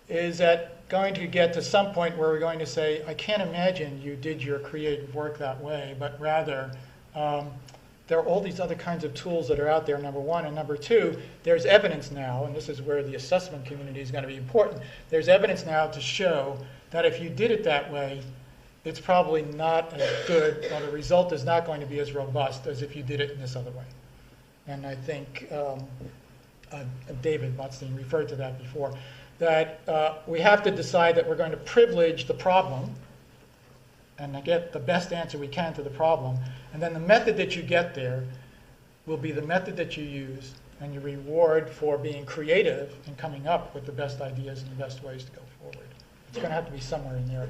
is that going to get to some point where we're going to say, I can't imagine you did your creative work that way, but rather there are all these other kinds of tools that are out there, number one. And number two, there's evidence now, and this is where the assessment community is going to be important. There's evidence now to show that if you did it that way, it's probably not as good, or the result is not going to be as robust as if you did it in this other way. And I think David Botstein referred to that before, that we have to decide that we're going to privilege the problem and get the best answer we can to the problem. And then the method that you get there will be the method that you use, and your reward for being creative and coming up with the best ideas and the best ways to go forward. It's going to have to be somewhere in there.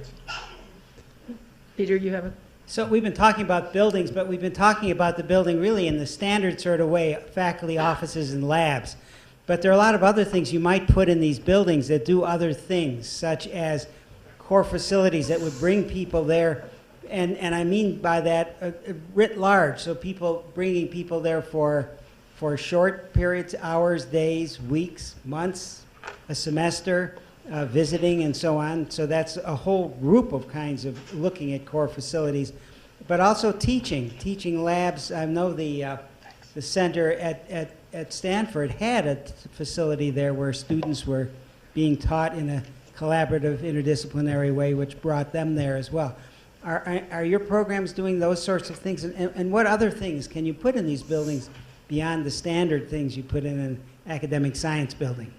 Peter, you have a... So we've been talking about buildings, but we've been talking about the building really in the standard sort of way, faculty offices and labs. But there are a lot of other things you might put in these buildings that do other things, such as core facilities that would bring people there. And I mean by that writ large, so bringing people there for short periods, hours, days, weeks, months, a semester, visiting and so on. So that's a whole group of kinds of looking at core facilities. But also teaching labs. I know the center at Stanford had a facility there where students were being taught in a collaborative, interdisciplinary way, which brought them there as well. Are your programs doing those sorts of things? And what other things can you put in these buildings beyond the standard things you put in an academic science building?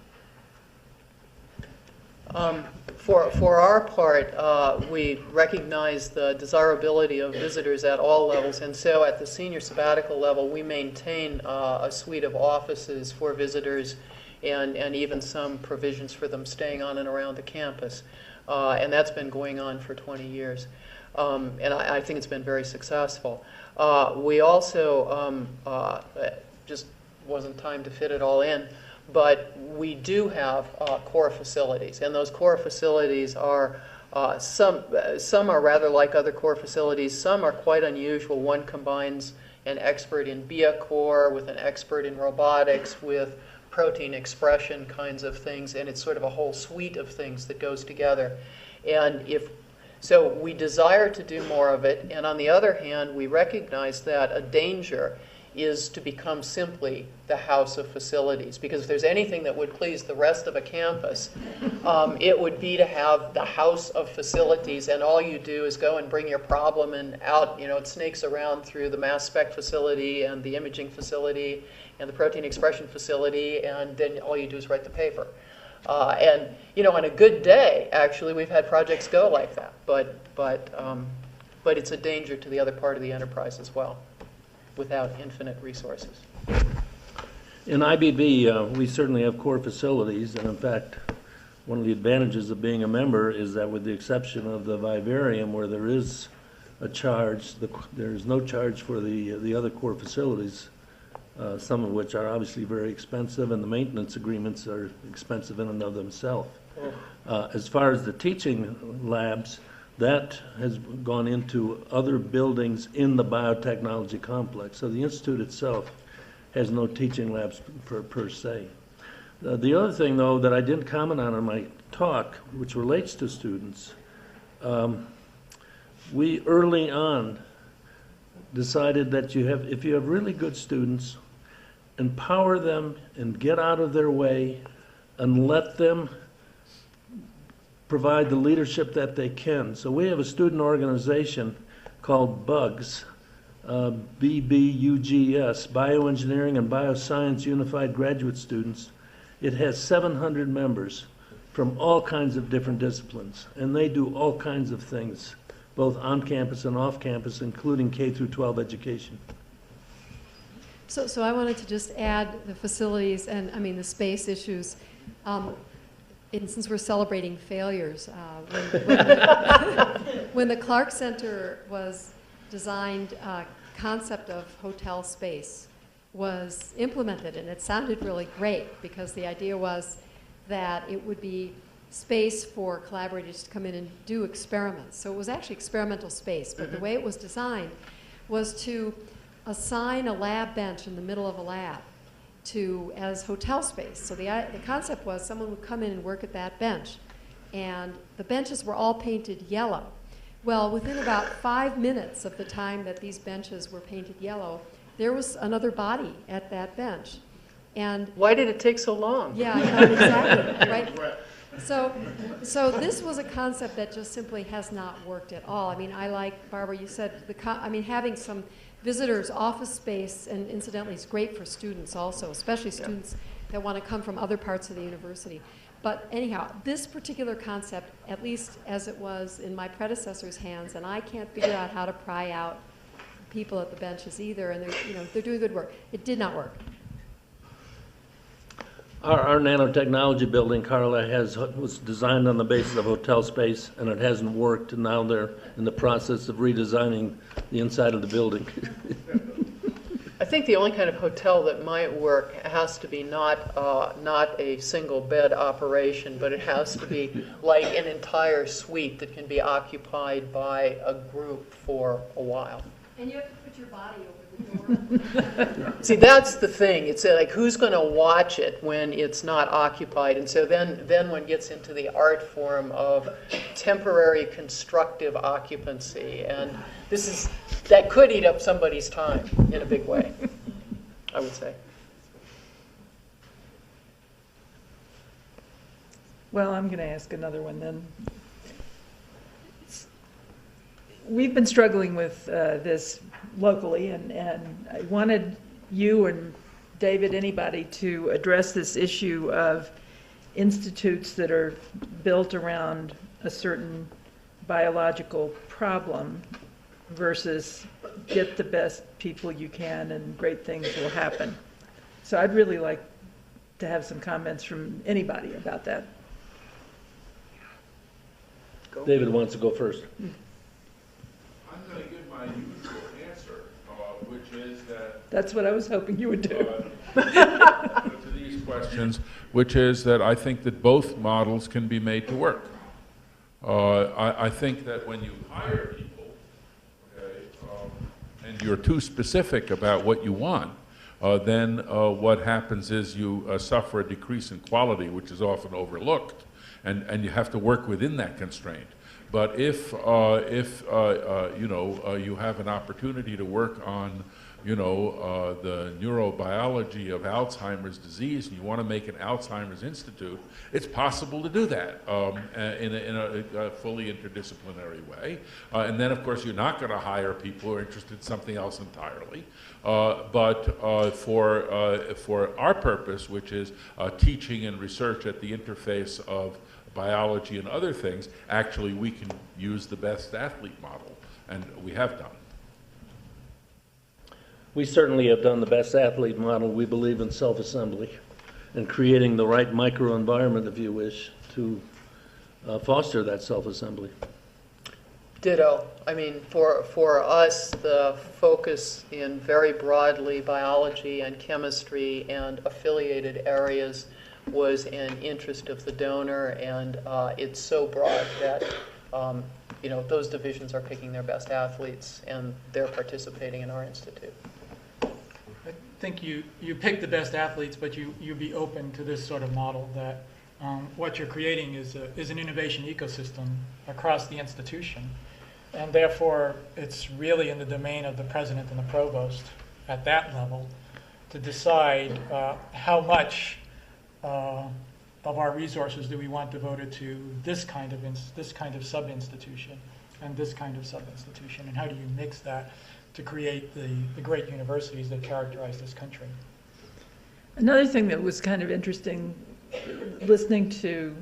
For our part, we recognize the desirability of visitors at all levels, and so at the senior sabbatical level, we maintain a suite of offices for visitors and even some provisions for them staying on and around the campus. And that's been going on for 20 years. And I think it's been very successful. We also, just wasn't time to fit it all in, but we do have core facilities, and those core facilities are some are rather like other core facilities. Some are quite unusual. One combines an expert in BioCore with an expert in robotics with protein expression kinds of things, and it's sort of a whole suite of things that goes together. And so we desire to do more of it, and on the other hand, we recognize that a danger is to become simply the house of facilities. Because if there's anything that would please the rest of a campus, it would be to have the house of facilities, and all you do is go and bring your problem and out, it snakes around through the mass spec facility and the imaging facility and the protein expression facility, and then all you do is write the paper. And on a good day, actually, we've had projects go like that, but it's a danger to the other part of the enterprise as well, without infinite resources. In IBB, we certainly have core facilities, and in fact, one of the advantages of being a member is that with the exception of the vivarium, where there is a charge, there is no charge for the other core facilities, some of which are obviously very expensive, and the maintenance agreements are expensive in and of themselves. As far as the teaching labs, that has gone into other buildings in the Biotechnology Complex. So the Institute itself has no teaching labs per se. The other thing, though, that I didn't comment on in my talk, which relates to students, we early on decided that if you have really good students, empower them and get out of their way and let them provide the leadership that they can. So we have a student organization called BUGS, BBUGS, Bioengineering and Bioscience Unified Graduate Students. It has 700 members from all kinds of different disciplines, and they do all kinds of things, both on campus and off campus, including K through 12 education. So I wanted to just add the facilities and, the space issues. And since we're celebrating failures, when the Clark Center was designed, concept of hotel space was implemented, and it sounded really great because the idea was that it would be space for collaborators to come in and do experiments. So it was actually experimental space, but the way it was designed was to assign a lab bench in the middle of a lab as hotel space. So the concept was someone would come in and work at that bench, and the benches were all painted yellow. Well, within about 5 minutes of the time that these benches were painted yellow, there was another body at that bench. And why did it take so long? Yeah, exactly, right? So this was a concept that just simply has not worked at all. I like, Barbara, you said, having some visitors' office space, and incidentally, it's great for students also, especially students that want to come from other parts of the university. But anyhow, this particular concept, at least as it was in my predecessor's hands, and I can't figure out how to pry out people at the benches either, and they're doing good work. It did not work. Our nanotechnology building, Carla, was designed on the basis of hotel space, and it hasn't worked, and now they're in the process of redesigning the inside of the building. I think the only kind of hotel that might work has to be not a single bed operation, but it has to be like an entire suite that can be occupied by a group for a while. And you have to put your body over the door. See, that's the thing. It's like, who's going to watch it when it's not occupied? And so then one gets into the art form of temporary constructive occupancy. And that could eat up somebody's time in a big way, I would say. Well, I'm going to ask another one then. We've been struggling with this locally, and I wanted you and David, anybody, to address this issue of institutes that are built around a certain biological problem versus get the best people you can and great things will happen. So I'd really like to have some comments from anybody about that. David wants to go first. I'm going to give my usual answer, which is that That's what I was hoping you would do. to these questions, which is that I think that both models can be made to work. I think that when you hire people, okay, and you're too specific about what you want, then what happens is you suffer a decrease in quality, which is often overlooked, and you have to work within that constraint. But if you know, you have an opportunity to work on, you know, the neurobiology of Alzheimer's disease, and you want to make an Alzheimer's Institute, it's possible to do that in a fully interdisciplinary way. And then, of course, you're not going to hire people who are interested in something else entirely. But for our purpose, which is teaching and research at the interface of biology and other things, actually we can use the best athlete model, and we have done. We certainly have done the best athlete model. We believe in self-assembly and creating the right microenvironment, if you wish, to foster that self-assembly. Ditto. I mean, for us, the focus in very broadly biology and chemistry and affiliated areas was an interest of the donor, and it's so broad that you know, those divisions are picking their best athletes, and they're participating in our institute. I think you pick the best athletes, but you be open to this sort of model that what you're creating is an innovation ecosystem across the institution. And therefore, it's really in the domain of the president and the provost at that level to decide how much of our resources do we want devoted to this kind of sub-institution and this kind of sub-institution, and how do you mix that to create the great universities that characterize this country. Another thing that was kind of interesting, listening to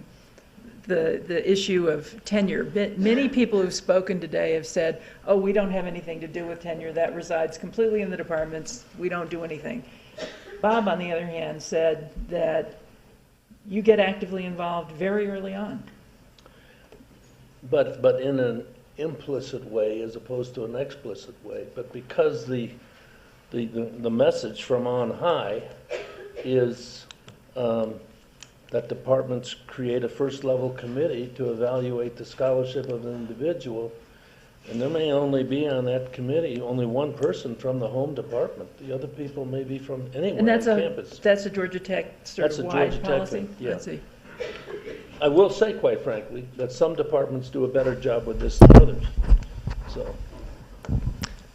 the issue of tenure. Many people who've spoken today have said, oh, we don't have anything to do with tenure. That resides completely in the departments. We don't do anything. Bob, on the other hand, said that you get actively involved very early on. But in an implicit way as opposed to an explicit way. But because the message from on high is that departments create a first-level committee to evaluate the scholarship of an individual, and there may only be on that committee only one person from the home department. The other people may be from anywhere on campus. That's a Georgia Tech sort of wide policy? Yeah. I see. I will say, quite frankly, that some departments do a better job with this than others. So.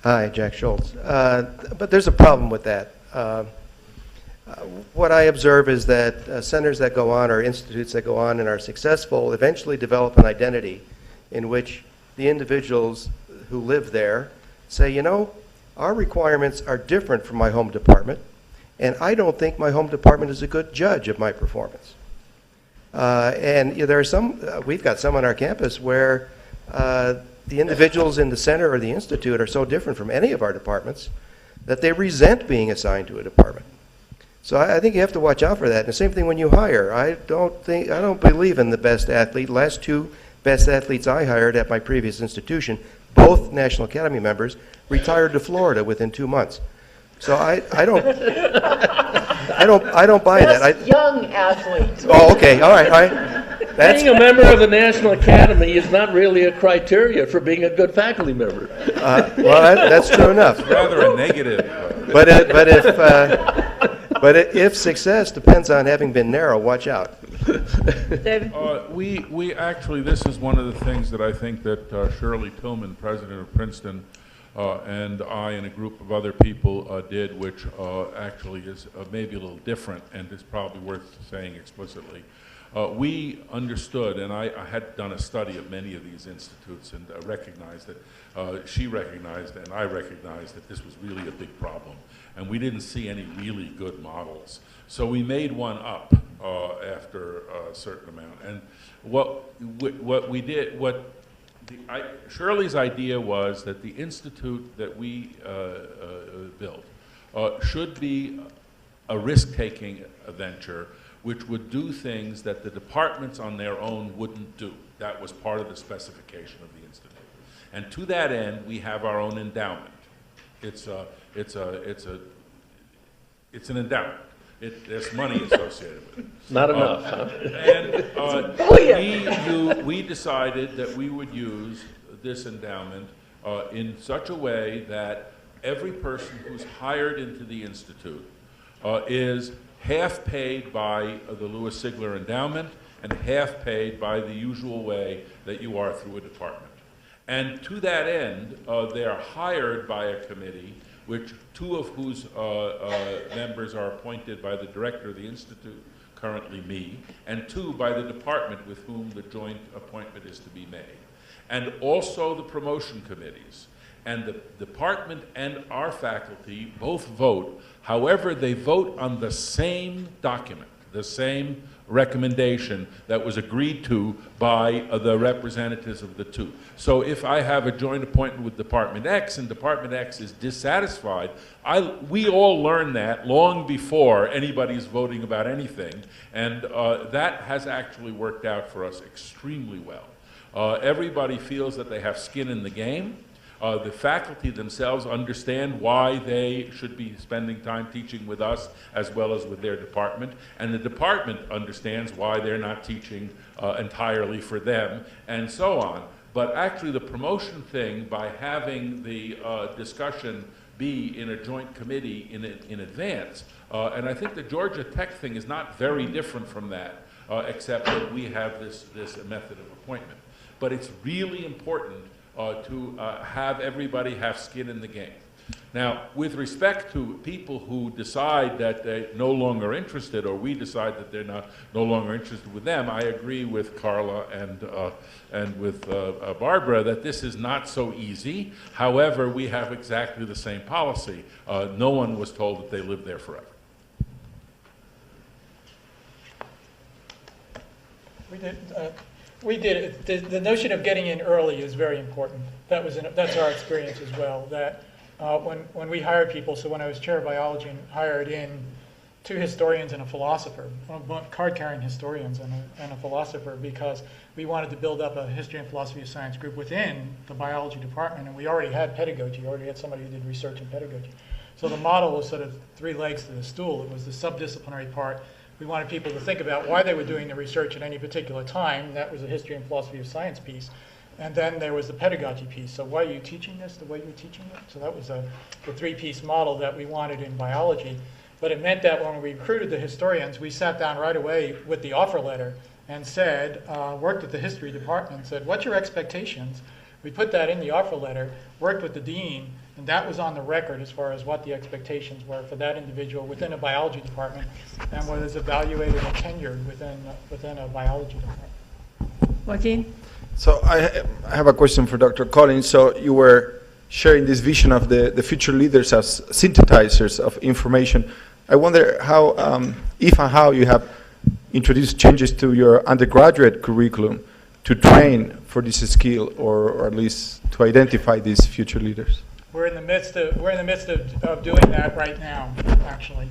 Hi, Jack Schultz. But there's a problem with that. What I observe is that centers that go on or institutes that go on and are successful eventually develop an identity in which the individuals who live there say, you know, our requirements are different from my home department, and I don't think my home department is a good judge of my performance. And you know, there are some, we've got some on our campus where the individuals in the center or the institute are so different from any of our departments that they resent being assigned to a department. So I think you have to watch out for that. And the same thing when you hire. I don't believe in the best athlete. Last two best athletes I hired at my previous institution, both National Academy members, retired to Florida within 2 months. So I don't buy that. Young athlete. Oh, okay, all right. Being a member of the National Academy is not really a criteria for being a good faculty member. Well, that's true enough. It's rather a negative. But if success depends on having been narrow, watch out. David? We actually, this is one of the things that I think that Shirley Tillman, president of Princeton, and I and a group of other people did, which actually is maybe a little different and is probably worth saying explicitly. We understood, and I had done a study of many of these institutes and recognized that, she recognized and I recognized that this was really a big problem. And we didn't see any really good models. So we made one up after a certain amount. And what we did, Shirley's idea was that the institute that we built should be a risk-taking venture which would do things that the departments on their own wouldn't do. That was part of the specification of the institute. And to that end, we have our own endowment. It's an endowment. There's money associated with it. Not enough, huh? And we decided that we would use this endowment in such a way that every person who's hired into the institute is half paid by the Louis Sigler Endowment and half paid by the usual way that you are through a department. And to that end, they are hired by a committee, which two of whose members are appointed by the director of the institute, currently me, and two by the department with whom the joint appointment is to be made. And also the promotion committees. And the department and our faculty both vote. However, they vote on the same document, the same recommendation that was agreed to by the representatives of the two. So if I have a joint appointment with Department X and Department X is dissatisfied, we all learn that long before anybody's voting about anything, and that has actually worked out for us extremely well. Everybody feels that they have skin in the game. The faculty themselves understand why they should be spending time teaching with us as well as with their department, and the department understands why they're not teaching entirely for them, and so on. But actually the promotion thing, by having the discussion be in a joint committee in advance, and I think the Georgia Tech thing is not very different from that, except that we have this method of appointment. But it's really important to have everybody have skin in the game. Now, with respect to people who decide that they're no longer interested, or we decide that they're no longer interested with them, I agree with Carla and with Barbara that this is not so easy. However, we have exactly the same policy. No one was told that they live there forever. We did it. The notion of getting in early is very important. That's our experience as well. That when we hired people, so when I was chair of biology and hired in 2 historians and a philosopher, card-carrying historians and a philosopher, because we wanted to build up a history and philosophy of science group within the biology department, and we already had pedagogy. We already had somebody who did research in pedagogy. So the model was sort of 3 legs to the stool. It was the subdisciplinary part. We wanted people to think about why they were doing the research at any particular time. That was a history and philosophy of science piece. And then there was the pedagogy piece. So why are you teaching this the way you're teaching it? So that was the 3-piece model that we wanted in biology. But it meant that when we recruited the historians, we sat down right away with the offer letter and said, worked with the history department, said, what's your expectations? We put that in the offer letter, worked with the dean, and that was on the record as far as what the expectations were for that individual within a biology department, and was evaluated and tenured within a biology department. Joaquin? So I have a question for Dr. Collins. So you were sharing this vision of the future leaders as synthesizers of information. I wonder how, if and how you have introduced changes to your undergraduate curriculum to train for this skill, or at least to identify these future leaders. We're in the midst of doing that right now, actually.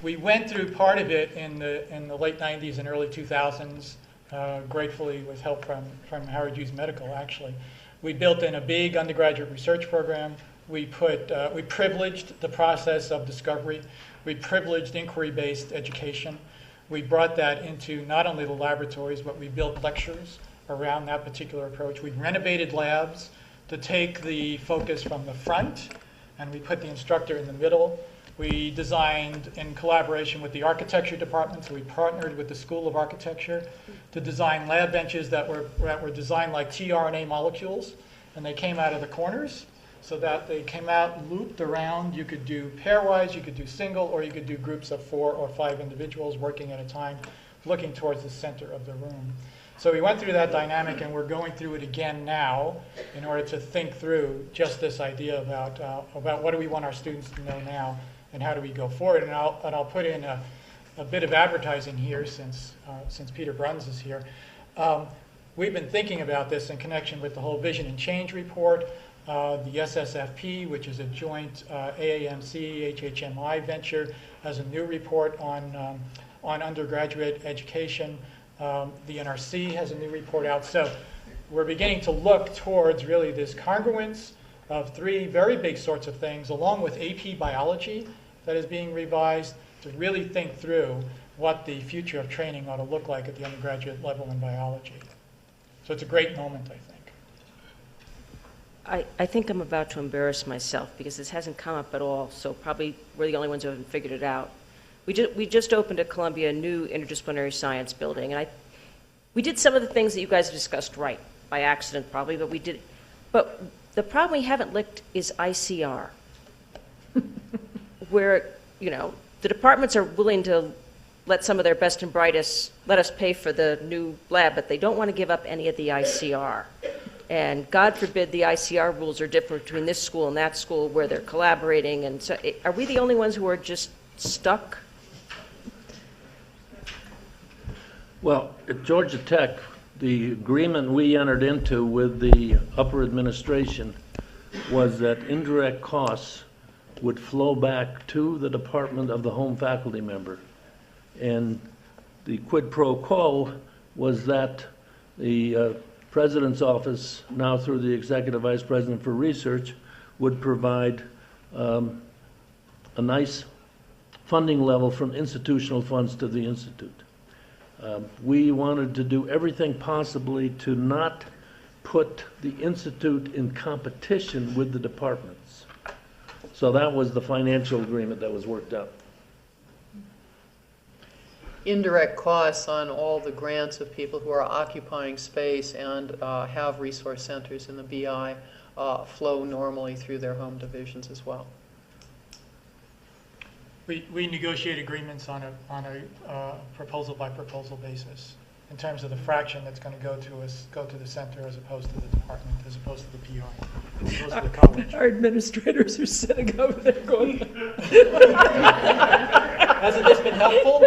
We went through part of it in the late 90s and early 2000s, gratefully with help from Howard Hughes Medical, actually. We built in a big undergraduate research program. We privileged the process of discovery. We privileged inquiry-based education. We brought that into not only the laboratories, but we built lectures around that particular approach. We renovated labs to take the focus from the front, and we put the instructor in the middle. We designed in collaboration with the architecture department, so we partnered with the School of Architecture to design lab benches that were designed like tRNA molecules, and they came out of the corners so that they came out looped around. You could do pairwise, you could do single, or you could do groups of 4 or 5 individuals working at a time, looking towards the center of the room. So we went through that dynamic, and we're going through it again now in order to think through just this idea about what do we want our students to know now, and how do we go forward. And I'll put in a bit of advertising here since Peter Bruns is here. We've been thinking about this in connection with the whole Vision and Change report, the SSFP, which is a joint AAMC, HHMI venture, has a new report on undergraduate education. The NRC has a new report out. So we're beginning to look towards really this congruence of three very big sorts of things, along with AP biology that is being revised, to really think through what the future of training ought to look like at the undergraduate level in biology. So it's a great moment, I think. I think I'm about to embarrass myself because this hasn't come up at all, so probably we're the only ones who haven't figured it out. We just opened at Columbia a new interdisciplinary science building, and we did some of the things that you guys discussed right, by accident probably, but the problem we haven't licked is ICR, where, you know, the departments are willing to let some of their best and brightest let us pay for the new lab, but they don't want to give up any of the ICR. And God forbid the ICR rules are different between this school and that school where they're collaborating. And so are we the only ones who are just stuck? Well, at Georgia Tech, the agreement we entered into with the upper administration was that indirect costs would flow back to the department of the home faculty member. And the quid pro quo was that the President's office, now through the Executive Vice President for Research, would provide a nice funding level from institutional funds to the Institute. We wanted to do everything possibly to not put the Institute in competition with the departments. So that was the financial agreement that was worked out. Indirect costs on all the grants of people who are occupying space and have resource centers in the BI flow normally through their home divisions as well. We negotiate agreements on a proposal by proposal basis in terms of the fraction that's going to go to the center as opposed to the department, as opposed to the PR, as opposed to the college. Our administrators are sitting over there going, Hasn't this been helpful?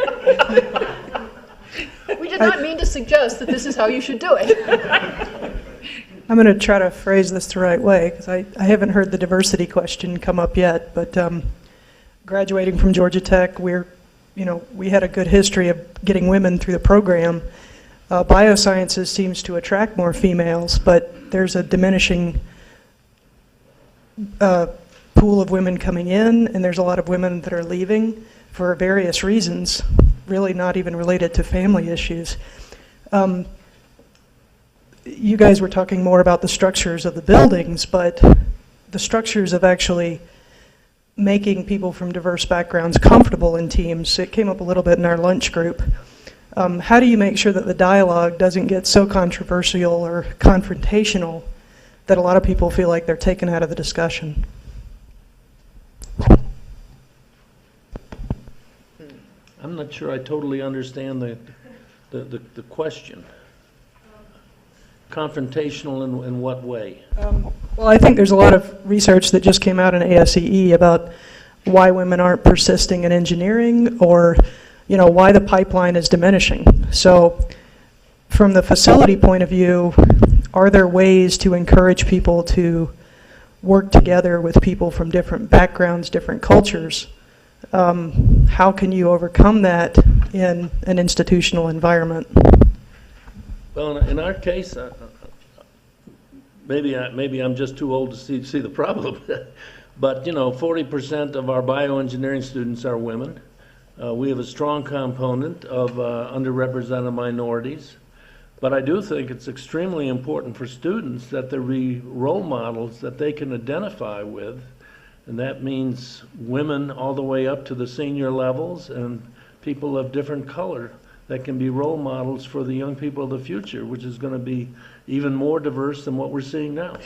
We did not mean to suggest that this is how you should do it. I'm going to try to phrase this the right way because I haven't heard the diversity question come up yet, but graduating from Georgia Tech, we had a good history of getting women through the program. Biosciences seems to attract more females, but there's a diminishing pool of women coming in, and there's a lot of women that are leaving for various reasons, really not even related to family issues. You guys were talking more about the structures of the buildings, but the structures of actually making people from diverse backgrounds comfortable in teams, it came up a little bit in our lunch group. How do you make sure that the dialogue doesn't get so controversial or confrontational that a lot of people feel like they're taken out of the discussion? I'm not sure I totally understand the question. Confrontational in what way? Well, I think there's a lot of research that just came out in ASCE about why women aren't persisting in engineering, or why the pipeline is diminishing. So from the facility point of view, are there ways to encourage people to work together with people from different backgrounds, different cultures? How can you overcome that in an institutional environment? Well, in our case, maybe I'm just too old to see the problem. But 40% of our bioengineering students are women. We have a strong component of underrepresented minorities. But I do think it's extremely important for students that there be role models that they can identify with. And that means women all the way up to the senior levels and people of different color that can be role models for the young people of the future, which is going to be even more diverse than what we're seeing now.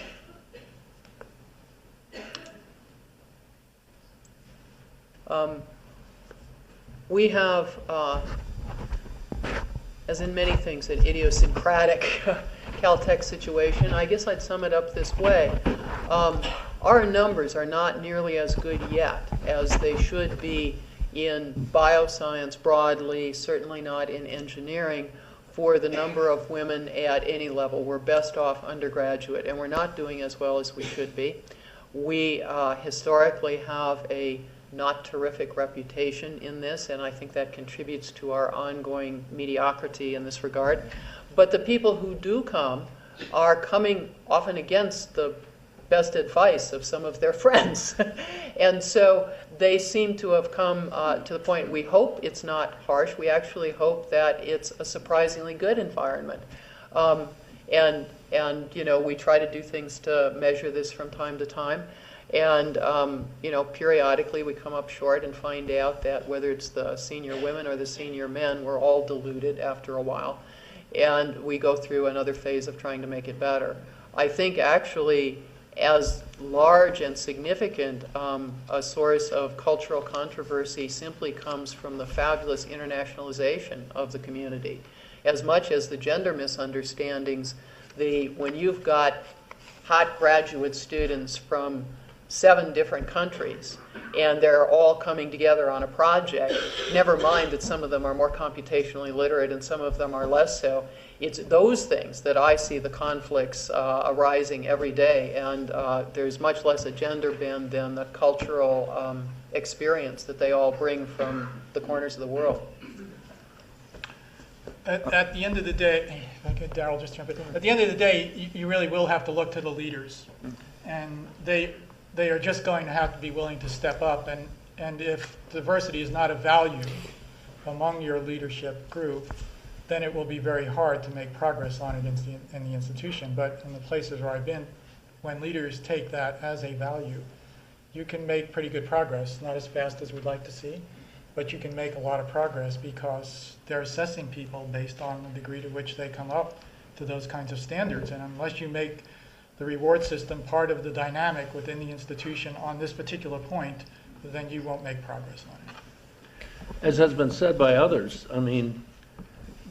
We have, as in many things, an idiosyncratic Caltech situation. I guess I'd sum it up this way. Our numbers are not nearly as good yet as they should be in bioscience broadly, certainly not in engineering, for the number of women at any level. We're best off undergraduate, and we're not doing as well as we should be. We historically have a not terrific reputation in this, and I think that contributes to our ongoing mediocrity in this regard. But the people who do come are coming often against the best advice of some of their friends. And so they seem to have come to the point, we hope it's not harsh, we actually hope that it's a surprisingly good environment. And you know, we try to do things to measure this from time to time. And you know, periodically we come up short and find out that whether it's the senior women or the senior men, we're all diluted after a while. And we go through another phase of trying to make it better. I think actually, as large and significant a source of cultural controversy simply comes from the fabulous internationalization of the community. As much as the gender misunderstandings, when you've got hot graduate students from 7 different countries and they're all coming together on a project, never mind that some of them are more computationally literate and some of them are less so. It's those things that I see the conflicts arising every day, and there's much less a gender bend than the cultural experience that they all bring from the corners of the world. At the end of the day, okay, Daryl, just jump in. At the end of the day, you really will have to look to the leaders, and they are just going to have to be willing to step up. And if diversity is not a value among your leadership group, then it will be very hard to make progress on it in the institution. But in the places where I've been, when leaders take that as a value, you can make pretty good progress. Not as fast as we'd like to see, but you can make a lot of progress because they're assessing people based on the degree to which they come up to those kinds of standards. And unless you make the reward system part of the dynamic within the institution on this particular point, then you won't make progress on it. As has been said by others, I mean,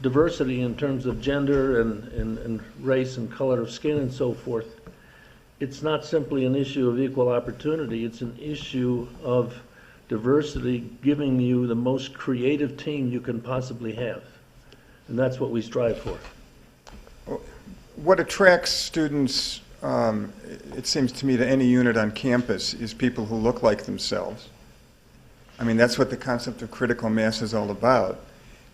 diversity in terms of gender and race and color of skin and so forth, it's not simply an issue of equal opportunity, it's an issue of diversity giving you the most creative team you can possibly have. And that's what we strive for. What attracts students, it seems to me, to any unit on campus is people who look like themselves. I mean, that's what the concept of critical mass is all about.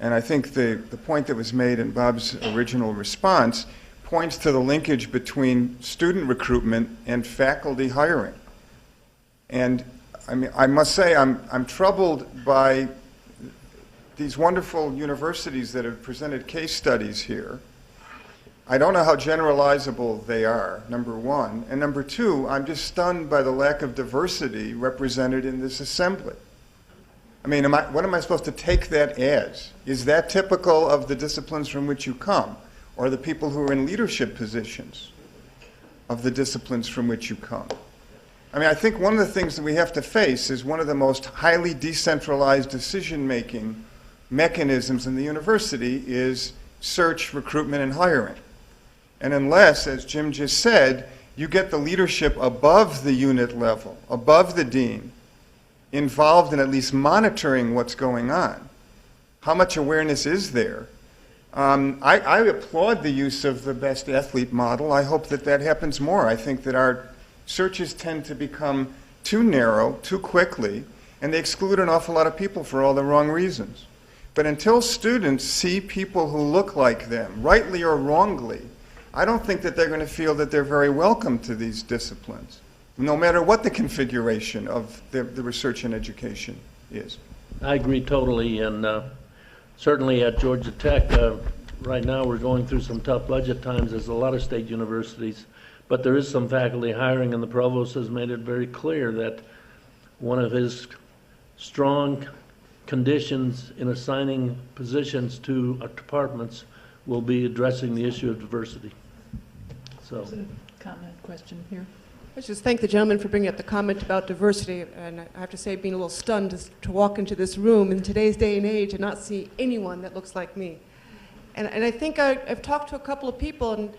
And I think the point that was made in Bob's original response points to the linkage between student recruitment and faculty hiring. And I mean, I must say I'm troubled by these wonderful universities that have presented case studies here. I don't know how generalizable they are, number one. And number two, I'm just stunned by the lack of diversity represented in this assembly. I mean, what am I supposed to take that as? Is that typical of the disciplines from which you come, or the people who are in leadership positions of the disciplines from which you come? I mean, I think one of the things that we have to face is one of the most highly decentralized decision-making mechanisms in the university is search, recruitment, and hiring. And unless, as Jim just said, you get the leadership above the unit level, above the dean, involved in at least monitoring what's going on, how much awareness is there? I applaud the use of the best athlete model. I hope that that happens more. I think that our searches tend to become too narrow, too quickly, and they exclude an awful lot of people for all the wrong reasons. But until students see people who look like them, rightly or wrongly, I don't think that they're going to feel that they're very welcome to these disciplines, no matter what the configuration of the research and education is. I agree totally, and certainly at Georgia Tech, right now we're going through some tough budget times, as a lot of state universities, but there is some faculty hiring, and the provost has made it very clear that one of his strong conditions in assigning positions to departments will be addressing the issue of diversity. So, There's a comment, question here. Let's just thank the gentleman for bringing up the comment about diversity, and I have to say, being a little stunned to walk into this room in today's day and age and not see anyone that looks like me. And I think I've talked to a couple of people, and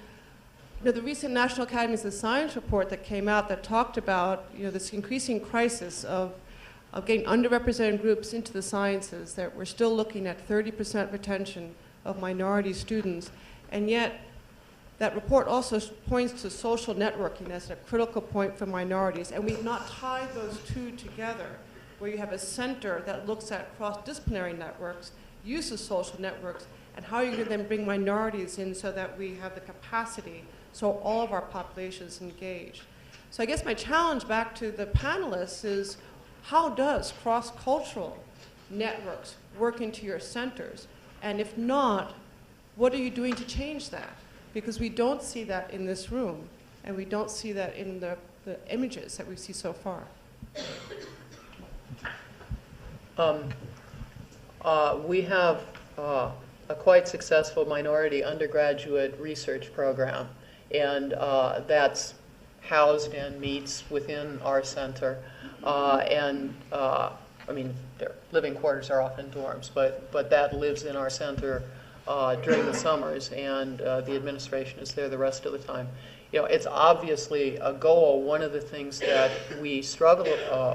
the recent National Academies of Science report that came out that talked about this increasing crisis of of getting underrepresented groups into the sciences, that we're still looking at 30% retention of minority students, and yet that report also points to social networking as a critical point for minorities, and we've not tied those two together, where you have a center that looks at cross-disciplinary networks, uses social networks, and how you can then bring minorities in so that we have the capacity so all of our population is engaged. So I guess my challenge back to the panelists is, how does cross-cultural networks work into your centers? And if not, what are you doing to change that? Because we don't see that in this room, and we don't see that in the images that we see so far. We have a quite successful minority undergraduate research program, and that's housed and meets within our center. I mean, their living quarters are often dorms, but that lives in our center during the summers, and the administration is there the rest of the time. You know, it's obviously a goal. One of the things that we struggle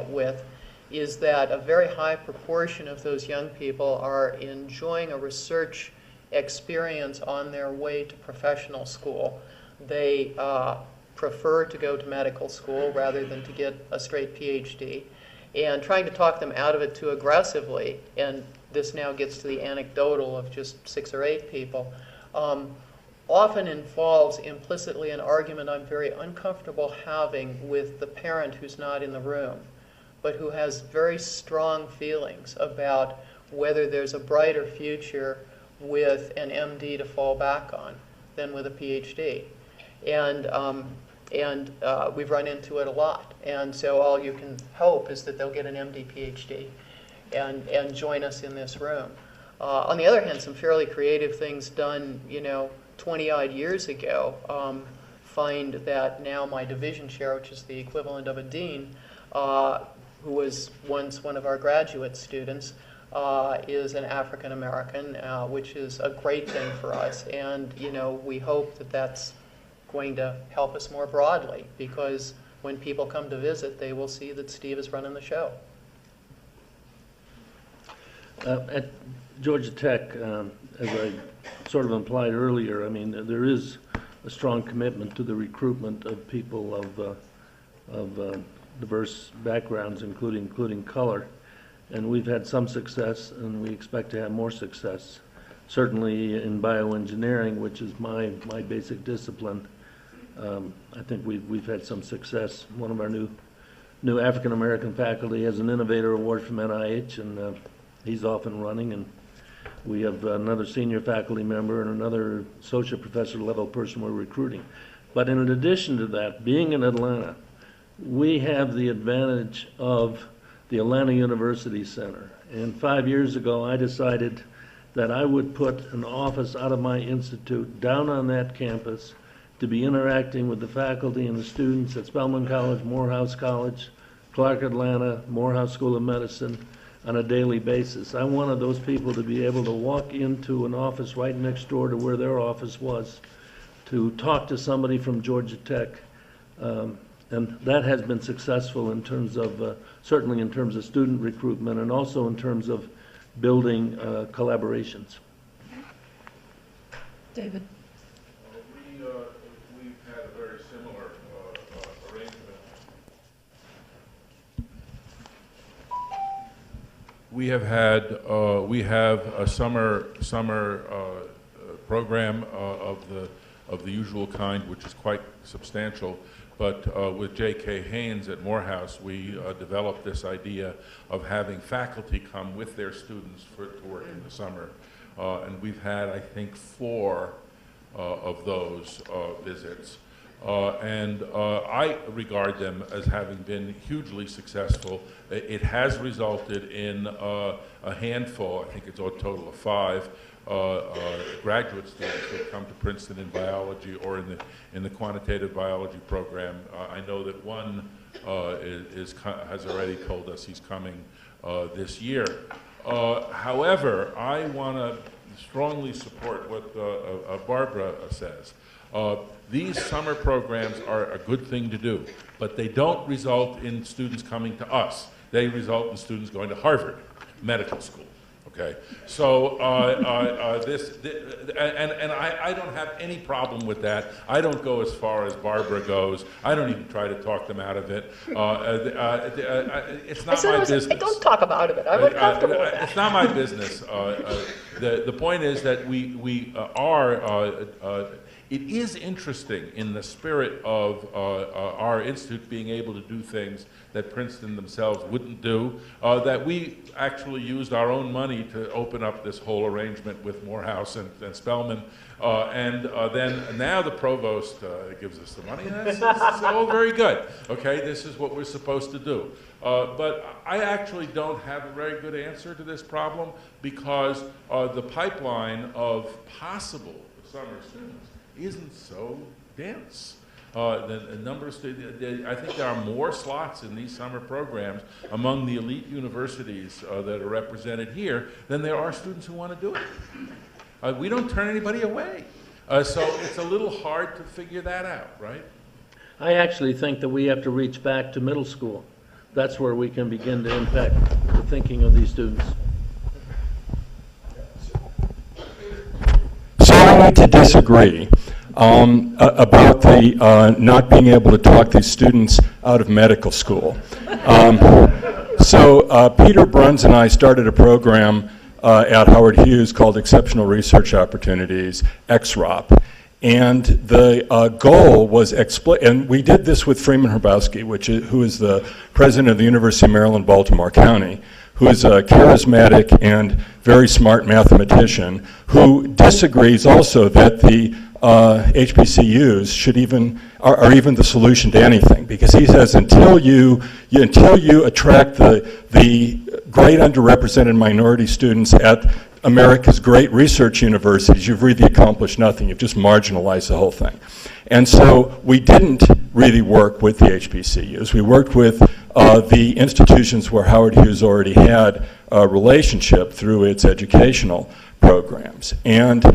with is that a very high proportion of those young people are enjoying a research experience on their way to professional school. They prefer to go to medical school rather than to get a straight PhD. And trying to talk them out of it too aggressively, and this now gets to the anecdotal of just 6 or 8 people, often involves implicitly an argument I'm very uncomfortable having with the parent who's not in the room, but who has very strong feelings about whether there's a brighter future with an MD to fall back on than with a PhD. And we've run into it a lot. And so all you can hope is that they'll get an MD, PhD and join us in this room. On the other hand, some fairly creative things done, 20-odd years ago, find that now my division chair, which is the equivalent of a dean, who was once one of our graduate students, is an African American, which is a great thing for us. And, we hope that that's going to help us more broadly, because when people come to visit, they will see that Steve is running the show. At Georgia Tech, as I sort of implied earlier, I mean, there is a strong commitment to the recruitment of people of diverse backgrounds, including color. And we've had some success, and we expect to have more success. Certainly in bioengineering, which is my basic discipline, I think we've had some success. One of our new African American faculty has an Innovator Award from NIH, and he's off and running. And we have another senior faculty member and another associate professor level person we're recruiting. But in addition to that, being in Atlanta, we have the advantage of the Atlanta University Center. And 5 years ago, I decided that I would put an office out of my institute down on that campus to be interacting with the faculty and the students at Spelman College, Morehouse College, Clark Atlanta, Morehouse School of Medicine on a daily basis. I wanted those people to be able to walk into an office right next door to where their office was, to talk to somebody from Georgia Tech. And that has been successful in terms of, certainly in terms of student recruitment, and also in terms of building collaborations. David. We've had a very similar arrangement. We have a summer program of the usual kind, which is quite substantial. But with J.K. Haynes at Morehouse, we developed this idea of having faculty come with their students to work in the summer. And we've had, I think, 4 of those visits. And I regard them as having been hugely successful. It has resulted in a handful, I think it's a total of 5, graduate students who have come to Princeton in biology or in the quantitative biology program. I know that one has already told us he's coming this year. However, I want to strongly support what Barbara says. These summer programs are a good thing to do, but they don't result in students coming to us. they result in students going to Harvard Medical School. Okay, so I don't have any problem with that. I don't go as far as Barbara goes. I don't even try to talk them out of it. It's not my business. Don't talk them out of it. I'm uncomfortable with that. It's not my business. The point is that we are. It is interesting in the spirit of our institute being able to do things that Princeton themselves wouldn't do, that we actually used our own money to open up this whole arrangement with Morehouse and Spelman, and then now the provost gives us the money, and it's all very good. Okay, this is what we're supposed to do. But I actually don't have a very good answer to this problem because the pipeline of possible summer students isn't so dense. The number of students, I think there are more slots in these summer programs among the elite universities that are represented here than there are students who want to do it. We don't turn anybody away. So it's a little hard to figure that out, right? I actually think that we have to reach back to middle school. That's where we can begin to impact the thinking of these students. So I need to disagree about the not being able to talk these students out of medical school. So Peter Bruns and I started a program at Howard Hughes called Exceptional Research Opportunities, XROP. And the goal was, and we did this with Freeman Hrabowski, who is the president of the University of Maryland, Baltimore County, who is a charismatic and very smart mathematician, who disagrees also that the HBCUs are even the solution to anything, because he says until you attract the great underrepresented minority students at America's great research universities, you've really accomplished nothing. You've just marginalized the whole thing. And so we didn't really work with the HBCUs. We worked with the institutions where Howard Hughes already had a relationship through its educational programs. And the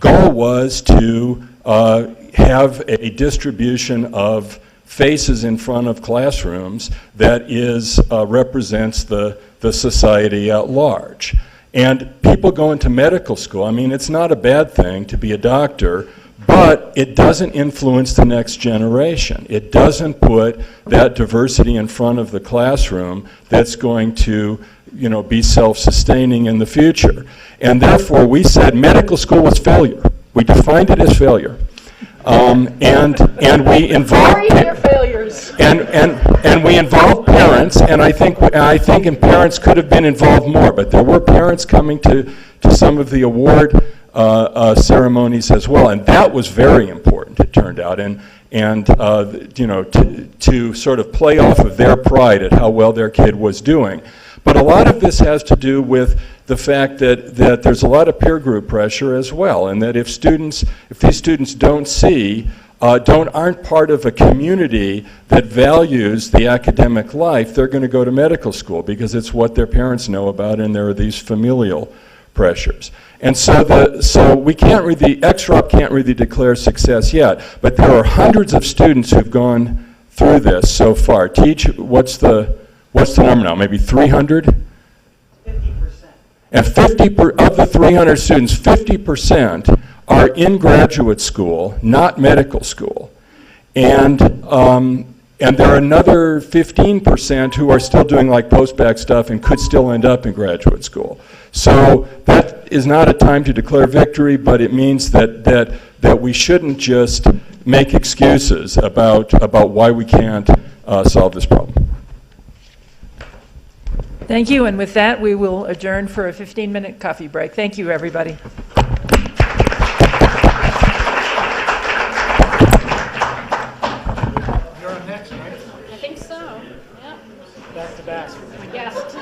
goal was to have a distribution of faces in front of classrooms that represents the society at large. And people go into medical school. I mean, it's not a bad thing to be a doctor, but it doesn't influence the next generation. It doesn't put that diversity in front of the classroom that's going to, be self-sustaining in the future. And therefore, we said medical school was failure. We defined it as failure. And we involved failures. And we involved parents, and I think parents could have been involved more, but there were parents coming to some of the award ceremonies as well, and that was very important, it turned out, and to sort of play off of their pride at how well their kid was doing. But a lot of this has to do with the fact that there's a lot of peer group pressure as well, and that if these students aren't part of a community that values the academic life, they're going to go to medical school because it's what their parents know about, and there are these familial pressures. And so XROP can't really declare success yet, but there are hundreds of students who've gone through this so far. What's the number now? Maybe 300? 50%. And of the 300 students, 50% are in graduate school, not medical school. And there are another 15% who are still doing like post-bac stuff and could still end up in graduate school. So that is not a time to declare victory, but it means that we shouldn't just make excuses about why we can't solve this problem. Thank you, and with that, we will adjourn for a 15-minute coffee break. Thank you, everybody. You're on next, right? I think so, yeah. Back to back. I'm a guest.